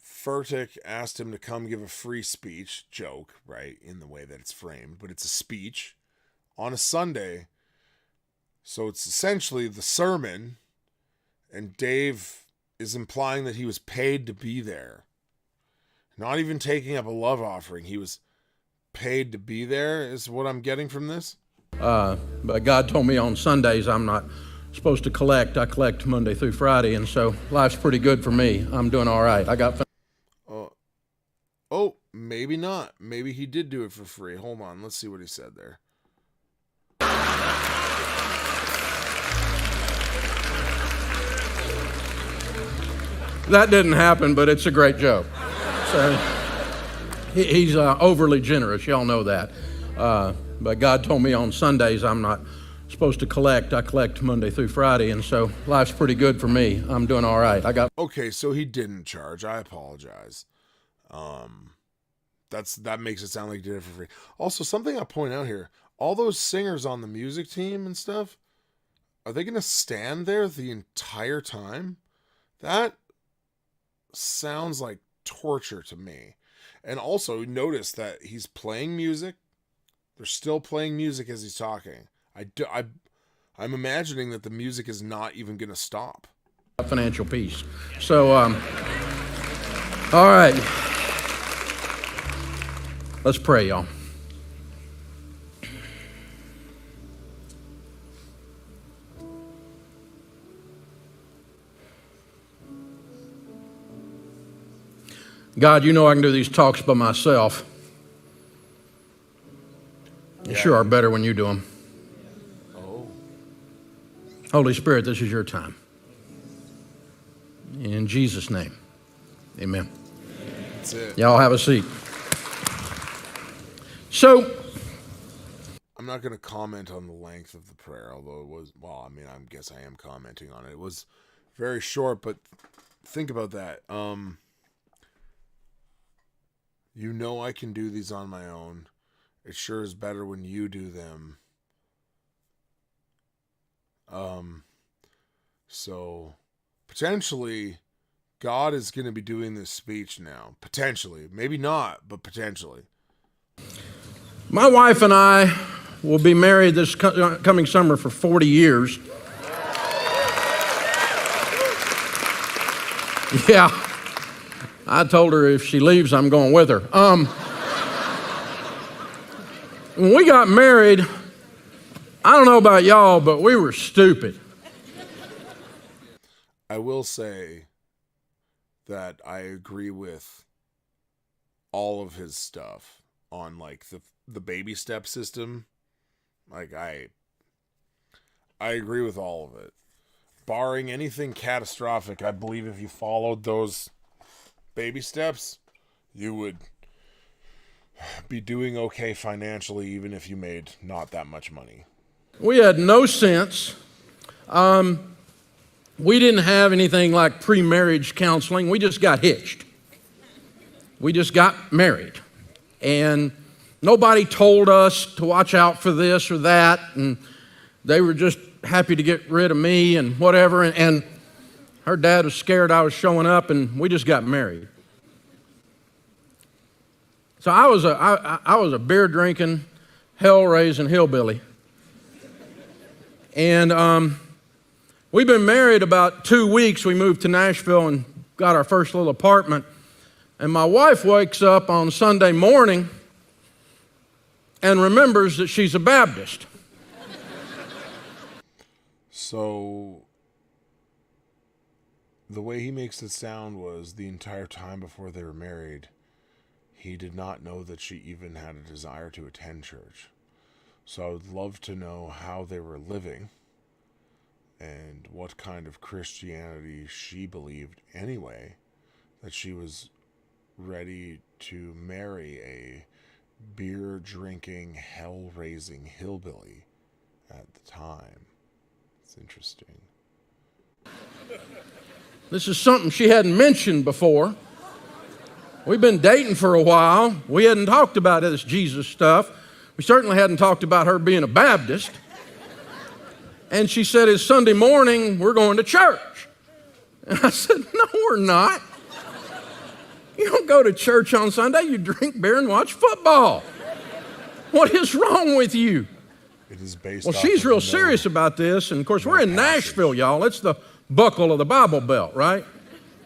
Furtick asked him to come give a free speech, joke, right, in the way that it's framed, but it's a speech on a Sunday. So it's essentially the sermon, and Dave is implying that he was paid to be there. Not even taking up a love offering. He was paid to be there, is what I'm getting from this. But God told me on Sundays I'm not supposed to collect. I collect Monday through Friday, and so life's pretty good for me. I'm doing all right. I got... Oh, maybe not. Maybe he did do it for free. Hold on. Let's see what he said there. That didn't happen, but it's a great joke. So he's overly generous. Y'all know that. But God told me on Sundays I'm not supposed to collect. I collect Monday through Friday, and so life's pretty good for me. I'm doing all right. Okay, so he didn't charge. I apologize. That makes it sound like he did it for free. Also, something I'll point out here, all those singers on the music team and stuff, are they going to stand there the entire time? That sounds like torture to me. And also, notice that he's playing music. They're still playing music as he's talking. I'm imagining that the music is not even going to stop. Financial peace. So, all right. Let's pray, y'all. God, you know I can do these talks by myself. They sure are better when you do them. Oh. Holy Spirit, this is your time. In Jesus' name, amen. That's it. Y'all have a seat. So, I'm not going to comment on the length of the prayer, although it was, well, I mean, I guess I am commenting on it. It was very short, but think about that. You know I can do these on my own. It sure is better when you do them. So potentially God is going to be doing this speech now. Potentially. Maybe not, but potentially. my wife and I will be married this coming summer for 40 years. Yeah. I told her if she leaves, I'm going with her. When we got married, I don't know about y'all, but we were stupid. I will say that I agree with all of his stuff on like the baby step system. Like I agree with all of it. barring anything catastrophic, I believe if you followed those baby steps, you would be doing okay financially, even if you made not that much money. We had no sense. We didn't have anything like pre-marriage counseling. We just got hitched. We just got married. And nobody told us to watch out for this or that. And they were just happy to get rid of me and whatever. And her dad was scared I was showing up, and we just got married. So I was a beer-drinking, hell-raising hillbilly. And we've been married about 2 weeks. We moved to Nashville and got our first little apartment. And my wife wakes up on Sunday morning and remembers that she's a Baptist. So the way he makes it sound was the entire time before they were married, he did not know that she even had a desire to attend church. So I would love to know how they were living and what kind of Christianity she believed anyway, that she was ready to marry a beer-drinking, hell-raising hillbilly at the time. It's interesting. This is something she hadn't mentioned before. We've been dating for a while. We hadn't talked about this Jesus stuff. We certainly hadn't talked about her being a Baptist. And she said, it's Sunday morning, we're going to church. And I said, no, we're not. You don't go to church on Sunday, you drink beer and watch football. What is wrong with you? It is based Well, off she's of real serious about this. And of course, we're in Nashville, y'all. It's the buckle of the Bible Belt, right?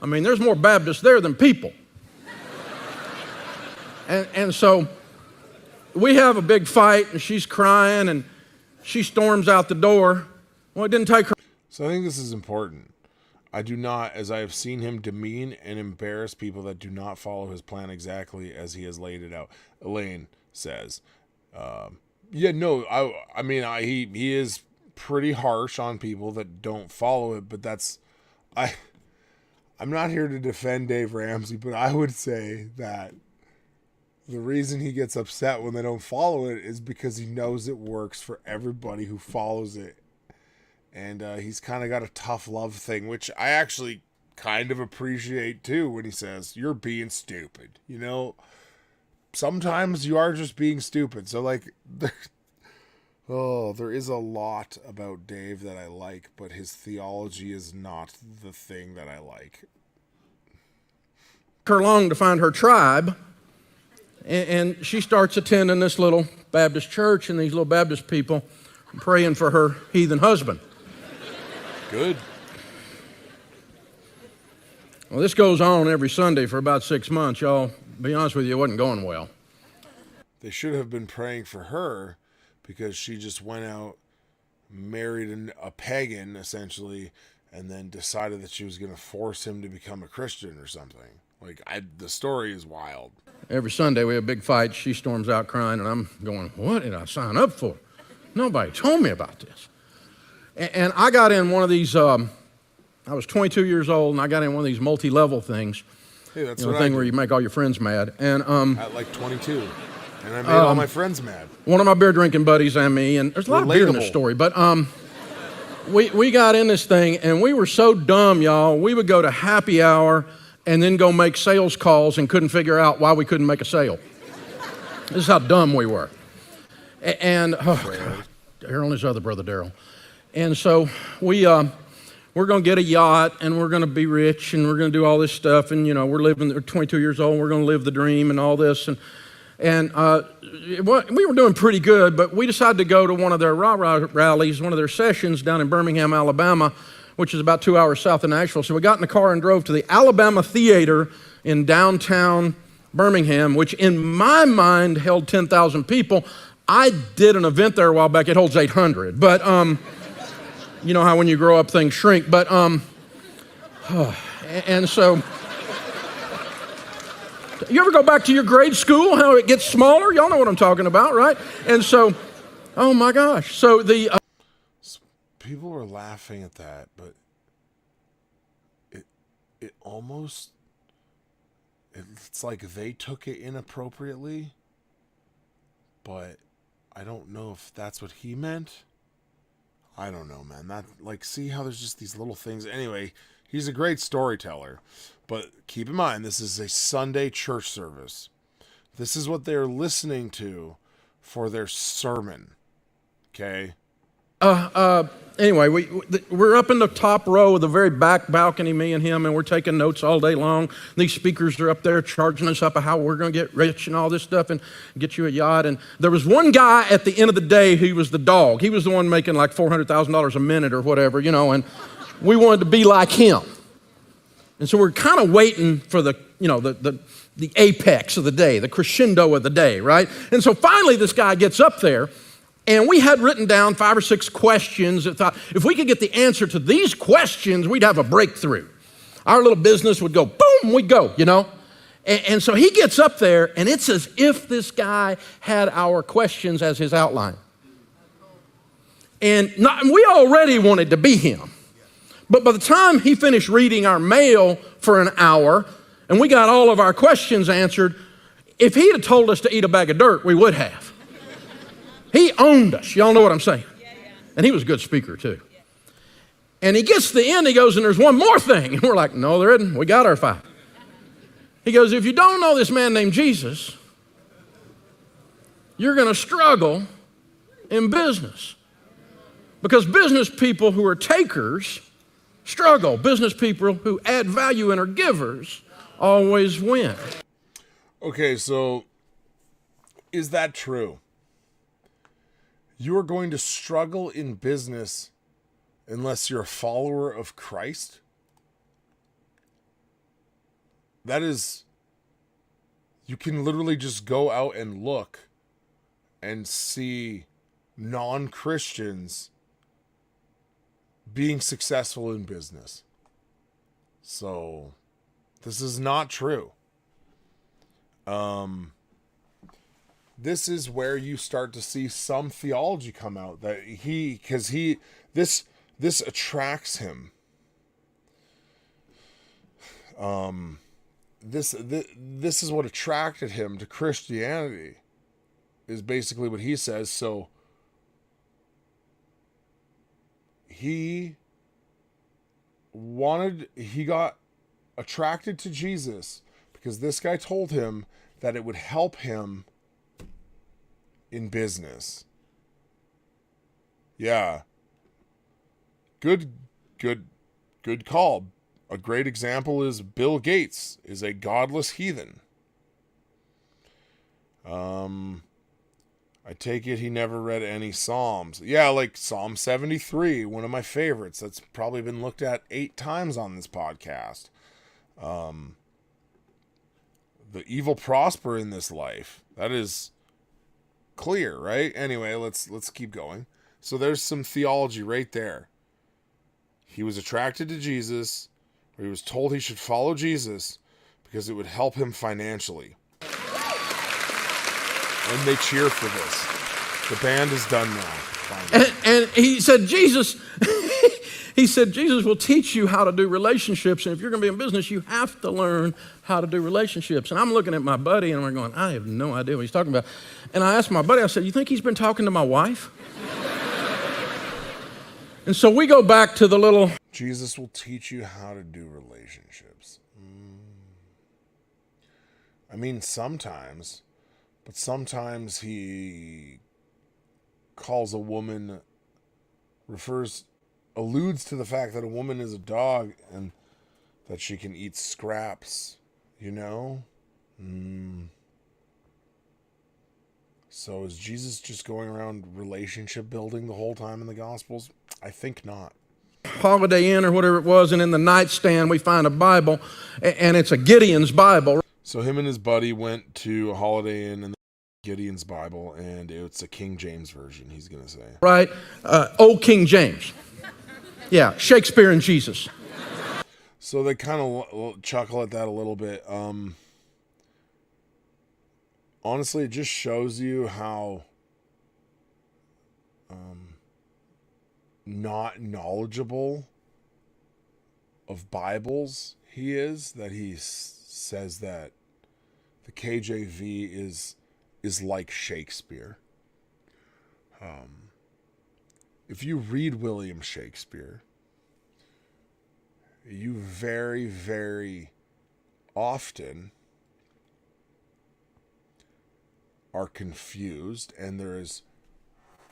I mean, there's more Baptists there than people. And so we have a big fight, and she's crying, and she storms out the door. Well, it didn't take her. So I think this is important. I do not, as I have seen him demean and embarrass people that do not follow his plan exactly as he has laid it out. Elaine says, he is pretty harsh on people that don't follow it, but I'm not here to defend Dave Ramsey, but I would say that the reason he gets upset when they don't follow it is because he knows it works for everybody who follows it. And he's kind of got a tough love thing, which I actually kind of appreciate too, when he says, you're being stupid. You know, sometimes you are just being stupid. So like, there is a lot about Dave that I like, but his theology is not the thing that I like. Her long to find her tribe. And she starts attending this little Baptist church and these little Baptist people praying for her heathen husband. Good. Well, this goes on every Sunday for about 6 months, y'all. Be honest with you, it wasn't going well. They should have been praying for her because she just went out, married a pagan, essentially, and then decided that she was going to force him to become a Christian or something. Like, the story is wild. Every Sunday we have a big fight. She storms out crying, and I'm going, what did I sign up for? Nobody told me about this. And I got in one of these, I was 22 years old, and I got in one of these multi-level things. Hey, that's the thing where you make all your friends mad. And at like 22. And I made all my friends mad. One of my beer-drinking buddies and me, and there's a lot of beer in this story, but we got in this thing, and we were so dumb, y'all. We would go to happy hour and then go make sales calls and couldn't figure out why we couldn't make a sale. This is how dumb we were. And Daryl and his other brother, Daryl. And so we're going to get a yacht, and we're going to be rich, and we're going to do all this stuff. And, we're 22 years old, and we're going to live the dream and all this. And we were doing pretty good, but we decided to go to one of their rallies, one of their sessions down in Birmingham, Alabama, which is about 2 hours south of Nashville. So we got in the car and drove to the Alabama Theater in downtown Birmingham, which in my mind held 10,000 people. I did an event there a while back. It holds 800. But you know how when you grow up things shrink. But and so you ever go back to your grade school, how it gets smaller? Y'all know what I'm talking about, right? And so, oh my gosh. So the people were laughing at that, but it almost, it's like they took it inappropriately, but I don't know if that's what he meant. I don't know, man. That, like, see how there's just these little things. Anyway, he's a great storyteller, but keep in mind, this is a Sunday church service. This is what they're listening to for their sermon. Okay? Anyway, we're up in the top row of the very back balcony, me and him, and we're taking notes all day long. These speakers are up there charging us up of how we're going to get rich and all this stuff and get you a yacht. And there was one guy at the end of the day who was the dog. He was the one making like $400,000 a minute or whatever, you know, and we wanted to be like him. And so we're kind of waiting for the apex of the day, the crescendo of the day, right? And so finally this guy gets up there, and we had written down 5 or 6 questions that thought, if we could get the answer to these questions, we'd have a breakthrough. Our little business would go, boom, we'd go, you know? And so he gets up there, and it's as if this guy had our questions as his outline. And we already wanted to be him. But by the time he finished reading our mail for an hour, and we got all of our questions answered, if he had told us to eat a bag of dirt, we would have. He owned us. Y'all know what I'm saying? And he was a good speaker too. And he gets to the end, he goes, and there's one more thing. And we're like, no, there isn't. We got our 5. He goes, if you don't know this man named Jesus, you're going to struggle in business. Because business people who are takers struggle. Business people who add value and are givers always win. Okay, so is that true? You are going to struggle in business unless you're a follower of Christ? That is, you can literally just go out and look and see non-Christians being successful in business. So, this is not true. This is where you start to see some theology come out that this attracts him. This is what attracted him to Christianity, is basically what he says. So he got attracted to Jesus because this guy told him that it would help him in business. Yeah. Good call. A great example is Bill Gates is a godless heathen. I take it he never read any Psalms. Yeah, like Psalm 73, one of my favorites. That's probably been looked at 8 times on this podcast. The evil prosper in this life. That is clear, right? Anyway, let's keep going. So there's some theology right there. He was attracted to Jesus, or he was told he should follow Jesus because it would help him financially. And they cheer for this. The band is done now. And he said, Jesus will teach you how to do relationships. And if you're going to be in business, you have to learn how to do relationships. And I'm looking at my buddy and we're going, I have no idea what he's talking about. And I asked my buddy, I said, you think he's been talking to my wife? And so we go back to the little... Jesus will teach you how to do relationships. I mean, sometimes, but sometimes he calls a woman, alludes to the fact that a woman is a dog and that she can eat scraps, you know? So is Jesus just going around relationship building the whole time in the Gospels? I think not. Holiday Inn or whatever it was, and in the nightstand we find a Bible, and it's a Gideon's Bible. So him and his buddy went to a Holiday Inn and Gideon's Bible, and it's a King James version, he's going to say. Right? Old King James. Yeah, Shakespeare and Jesus. So they kind of chuckle at that a little bit. Honestly, it just shows you how not knowledgeable of Bibles he is that he says that the KJV is like Shakespeare. If you read William Shakespeare, you very, very often are confused, and there is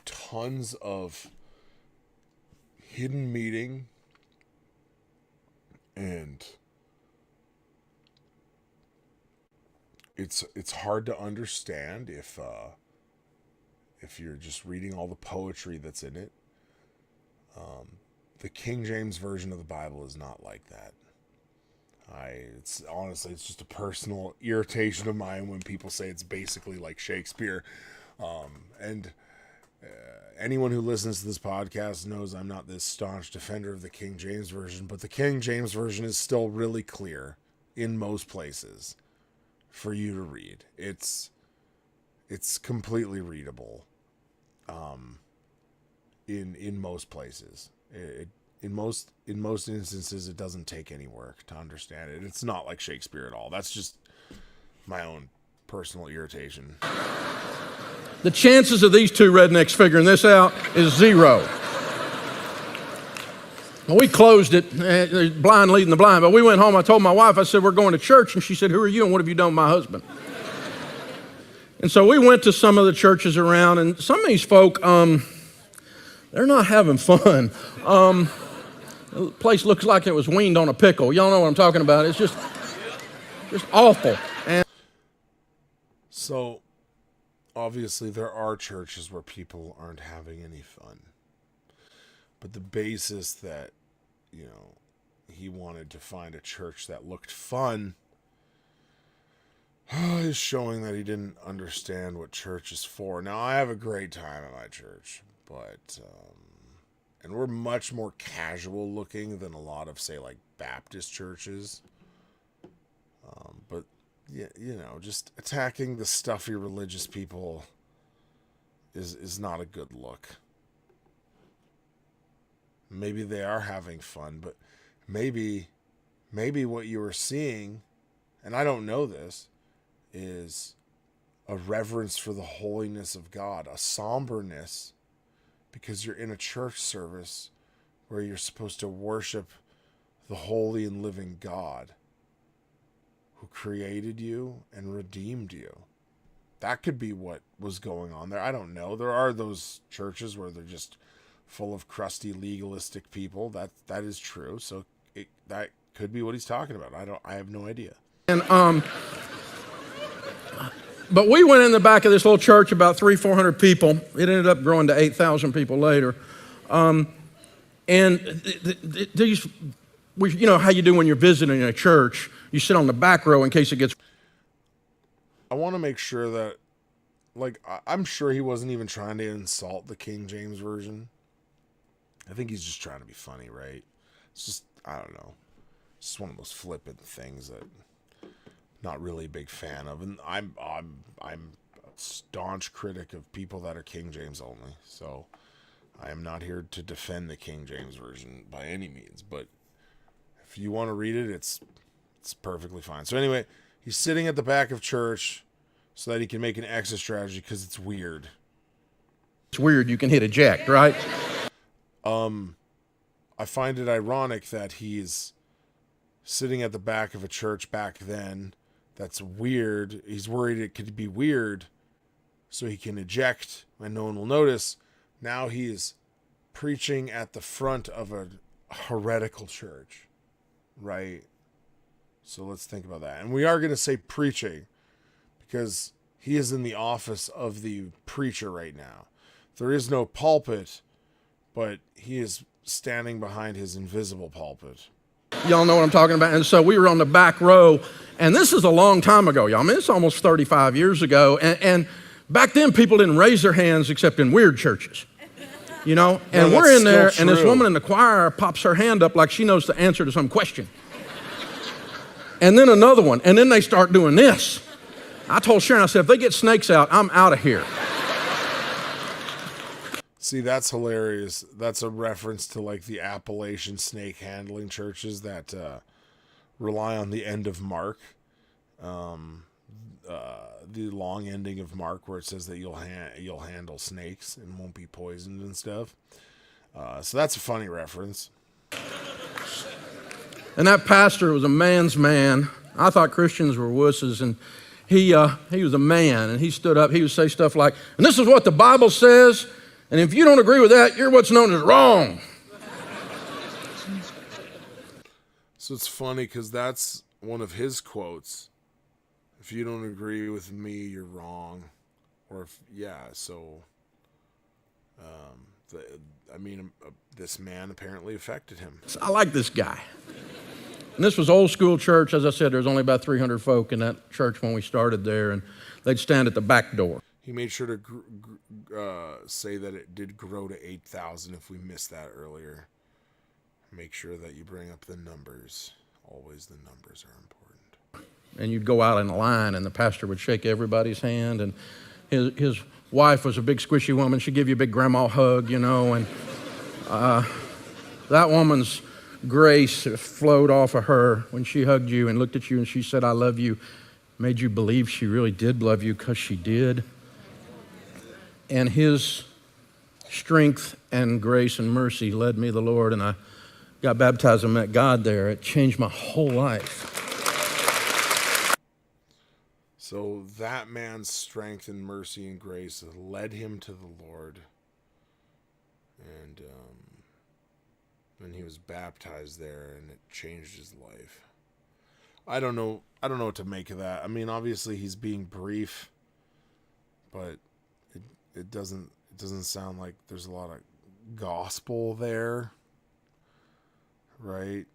tons of hidden meaning and it's hard to understand if you're just reading all the poetry that's in it. The King James Version of the Bible is not like that. It's just a personal irritation of mine when people say it's basically like Shakespeare. Anyone who listens to this podcast knows I'm not this staunch defender of the King James Version, but the King James Version is still really clear in most places for you to read. It's completely readable in most places. In most instances, it doesn't take any work to understand it. It's not like Shakespeare at all. That's just my own personal irritation. The chances of these two rednecks figuring this out is 0. Well, we closed it, blind leading the blind, but we went home. I told my wife, I said, we're going to church, and she said, who are you and what have you done with my husband? And so we went to some of the churches around, and some of these folk, they're not having fun. The place looks like it was weaned on a pickle. Y'all know what I'm talking about. It's just awful. And so, obviously, there are churches where people aren't having any fun. But the basis that, he wanted to find a church that looked fun is showing that he didn't understand what church is for. Now, I have a great time at my church, but and we're much more casual looking than a lot of, say, like Baptist churches. But just attacking the stuffy religious people is not a good look. Maybe they are having fun, but maybe what you were seeing, and I don't know this, is a reverence for the holiness of God, a somberness, because you're in a church service where you're supposed to worship the holy and living God who created you and redeemed you. That could be what was going on there. I don't know. There are those churches where they're just full of crusty legalistic people. That is true. So that could be what he's talking about. I have no idea. And but we went in the back of this little church, about 300-400 people. It ended up growing to 8,000 people later. And these, you know how you do when you're visiting a church. You sit on the back row in case it gets. I want to make sure that, I'm sure he wasn't even trying to insult the King James Version. I think he's just trying to be funny, right? It's just, I don't know. It's just one of those flippant things that I'm not really a big fan of. And I'm a staunch critic of people that are King James only. So I am not here to defend the King James Version by any means. But if you want to read it, it's perfectly fine. So anyway, he's sitting at the back of church so that he can make an exit strategy because it's weird. It's weird. You can hit eject, right? I find it ironic that he's sitting at the back of a church back then. That's weird. He's worried it could be weird, so he can eject and no one will notice. Now he's preaching at the front of a heretical church, right? So let's think about that. And we are going to say preaching because he is in the office of the preacher right now. There is no pulpit, but he is standing behind his invisible pulpit. Y'all know what I'm talking about. And so we were on the back row, and this is a long time ago, y'all. I mean, it's almost 35 years ago. And back then, people didn't raise their hands except in weird churches, you know? And No, we're in there, still and this true. woman in the choir pops her hand up like she knows the answer to some question. And then another one, and then they start doing this. I told Sharon, I said, if they get snakes out, I'm out of here. See, that's hilarious. That's a reference to like the Appalachian snake handling churches that rely on the end of Mark, the long ending of Mark, where it says that you'll handle snakes and won't be poisoned and stuff. So that's a funny reference. And that pastor was a man's man. I thought Christians were wusses, and he was a man, and he stood up. He would say stuff like, and this is what the Bible says, and if you don't agree with that, you're what's known as wrong. So it's funny because that's one of his quotes. If you don't agree with me, you're wrong. Or if, yeah, so, this man apparently affected him. I like this guy. And this was old school church. As I said, there was only about 300 folk in that church when we started there, and they'd stand at the back door. He made sure to say that it did grow to 8,000 if we missed that earlier. Make sure that you bring up the numbers. Always the numbers are important. And you'd go out in a line, and the pastor would shake everybody's hand, and his wife was a big squishy woman. She'd give you a big grandma hug, you know, and that woman's grace flowed off of her when she hugged you and looked at you and she said, I love you, made you believe she really did love you, because she did. And his strength and grace and mercy led me to the Lord, and I got baptized and met God there. It changed my whole life. So that man's strength and mercy and grace led him to the Lord. And he was baptized there, and it changed his life. I don't know what to make of that. I mean, obviously he's being brief, but it doesn't sound like there's a lot of gospel there, right?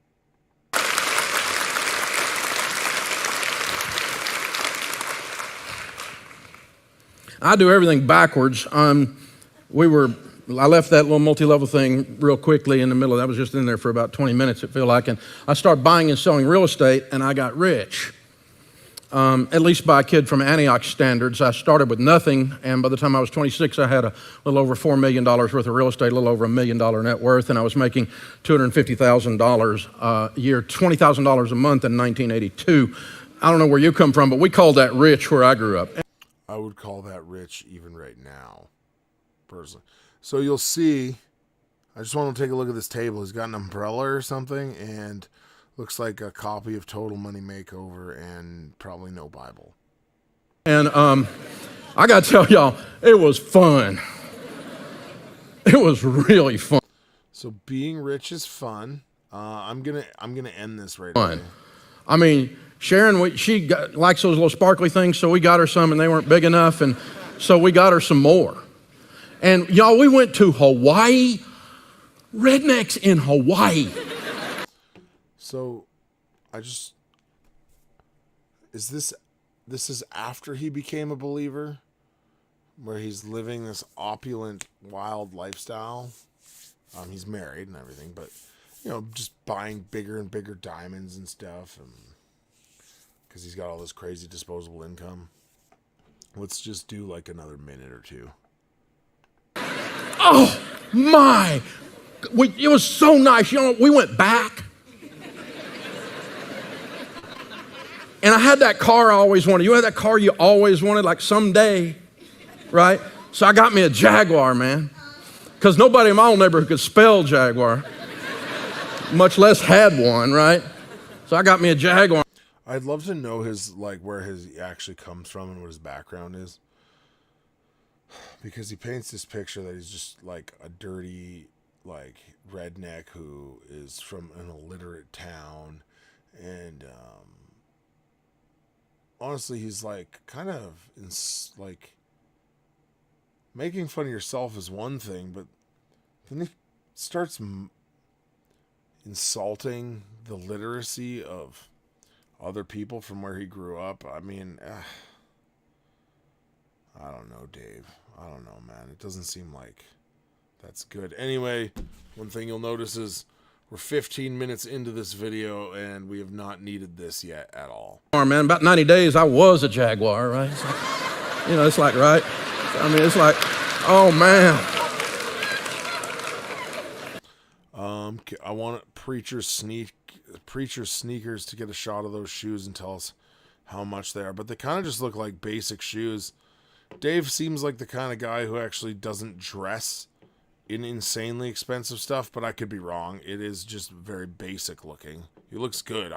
I do everything backwards. I left that little multi-level thing real quickly in the middle. That was just in there for about 20 minutes, it felt like. And I started buying and selling real estate, and I got rich. At least by a kid from Antioch standards. I started with nothing, and by the time I was 26, I had a little over $4 million worth of real estate, a little over $1 million net worth, and I was making $250,000 a year, $20,000 a month in 1982. I don't know where you come from, but we called that rich where I grew up. I would call that rich even right now, personally. So you'll see, I just want to take a look at this table. He's got an umbrella or something, and looks like a copy of Total Money Makeover and probably no Bible. And I got to tell y'all, it was fun. It was really fun. So being rich is fun. I'm gonna end this right away. I mean, Sharon, likes those little sparkly things, so we got her some, and they weren't big enough, and so we got her some more. And y'all, we went to Hawaii, rednecks in Hawaii. So, this is after he became a believer, where he's living this opulent, wild lifestyle. He's married and everything, but, just buying bigger and bigger diamonds and stuff, and because he's got all this crazy disposable income. Let's just do like another minute or two. Oh, my. It was so nice. We went back. And I had that car I always wanted. You had that car you always wanted, like someday, right? So I got me a Jaguar, man. Because nobody in my old neighborhood could spell Jaguar, much less had one, right? So I got me a Jaguar. I'd love to know where he actually comes from and what his background is. Because he paints this picture that he's just like a dirty, redneck who is from an illiterate town. And, honestly, he's kind of making fun of yourself is one thing, but then he starts insulting the literacy of other people from where he grew up. I mean, I don't know, Dave. I don't know, man. It doesn't seem like that's good. Anyway, one thing you'll notice is we're 15 minutes into this video, and we have not needed this yet at all. Man, about 90 days, I was a Jaguar, right? It's like, right? I mean, it's like, oh, man. I want preacher's sneak preacher's sneakers to get a shot of those shoes and tell us how much they are. But they kind of just look like basic shoes. Dave seems like the kind of guy who actually doesn't dress in insanely expensive stuff, but I could be wrong. It is just very basic looking. He looks good.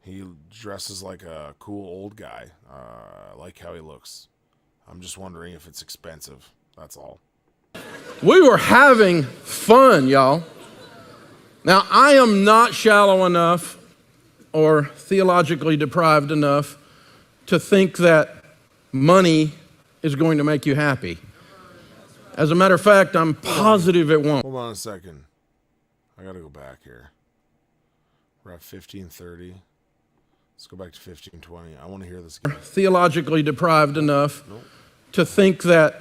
He dresses like a cool old guy. I like how he looks. I'm just wondering if it's expensive. That's all. We were having fun, y'all. Now, I am not shallow enough or theologically deprived enough to think that money is going to make you happy. As a matter of fact, I'm positive it won't. Hold on a second. I gotta go back here. We're at 15:30. Let's go back to 15:20. I want to hear this again. Theologically deprived enough to think that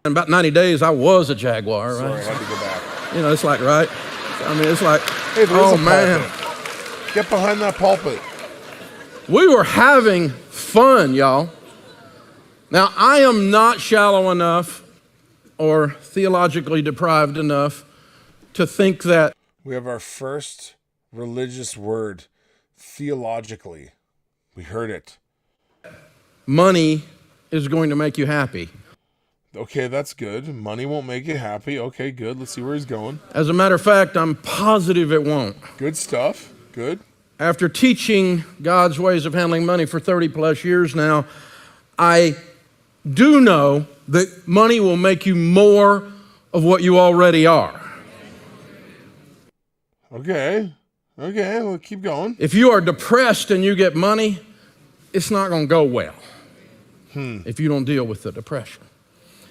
in about 90 days I was a Jaguar, right? Sorry, I had to go back. You know, it's like, right? I mean, it's like, Hey, there is oh a man. pulpit. Get behind that pulpit. We were having fun, y'all. Now, I am not shallow enough or theologically deprived enough to think that We have our first religious word, theologically. We heard it. money is going to make you happy. Okay, that's good. Money won't make you happy. Okay, good. Let's see where he's going. As a matter of fact, I'm positive it won't. Good stuff. Good. After teaching God's ways of handling money for 30 plus years now, I do know that money will make you more of what you already are. Okay. Okay, well, keep going. If you are depressed and you get money, it's not going to go well if you don't deal with the depression.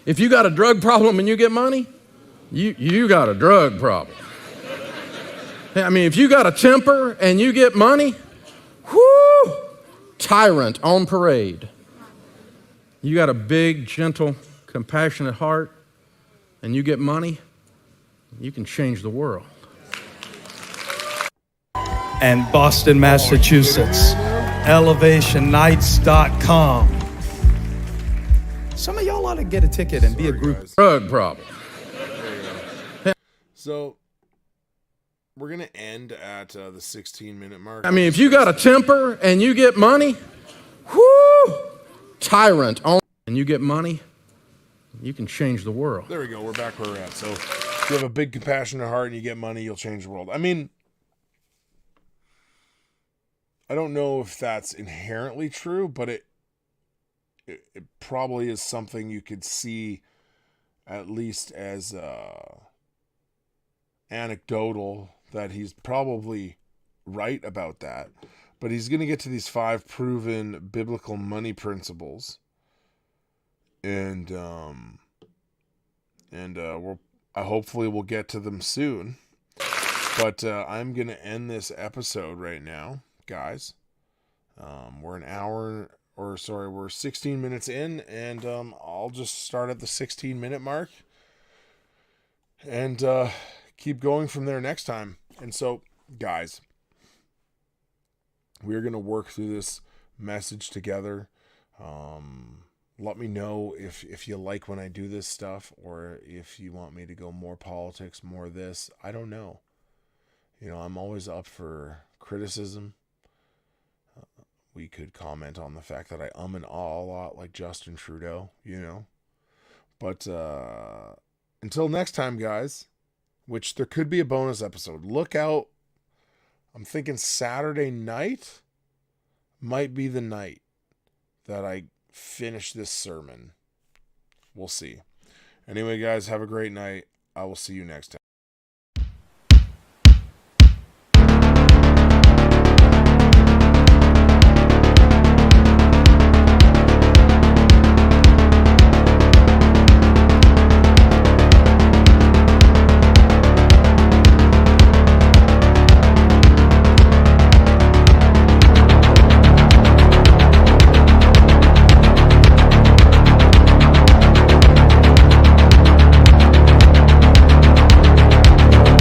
If you got a drug problem and you get money, you got a drug problem. I mean, if you got a temper and you get money, whoo, tyrant on parade. You got a big, gentle, compassionate heart and you get money, you can change the world. And Boston, Massachusetts, elevationights.com. Some of y'all ought to get a ticket and be a group. Guys. Drug problem. So, we're going to end at the 16-minute mark. I mean, if you got a temper and you get money, whoo, tyrant on, and you get money, you can change the world. There we go. We're back where we're at. So, if you have a big, compassionate heart and you get money, you'll change the world. I mean, I don't know if that's inherently true, but it probably is something you could see at least as anecdotal, that he's probably right about that. But he's going to get to these 5 proven biblical money principles. And hopefully we'll get to them soon. But I'm going to end this episode right now, guys. We're 16 minutes in, and I'll just start at the 16-minute mark and keep going from there next time. And so, guys, we're going to work through this message together. Let me know if you like when I do this stuff, or if you want me to go more politics, more this. I don't know. You know, I'm always up for criticism. We could comment on the fact that I and ah a lot like Justin Trudeau, you know. But until next time, guys, which there could be a bonus episode. Look out. I'm thinking Saturday night might be the night that I finish this sermon. We'll see. Anyway, guys, have a great night. I will see you next time.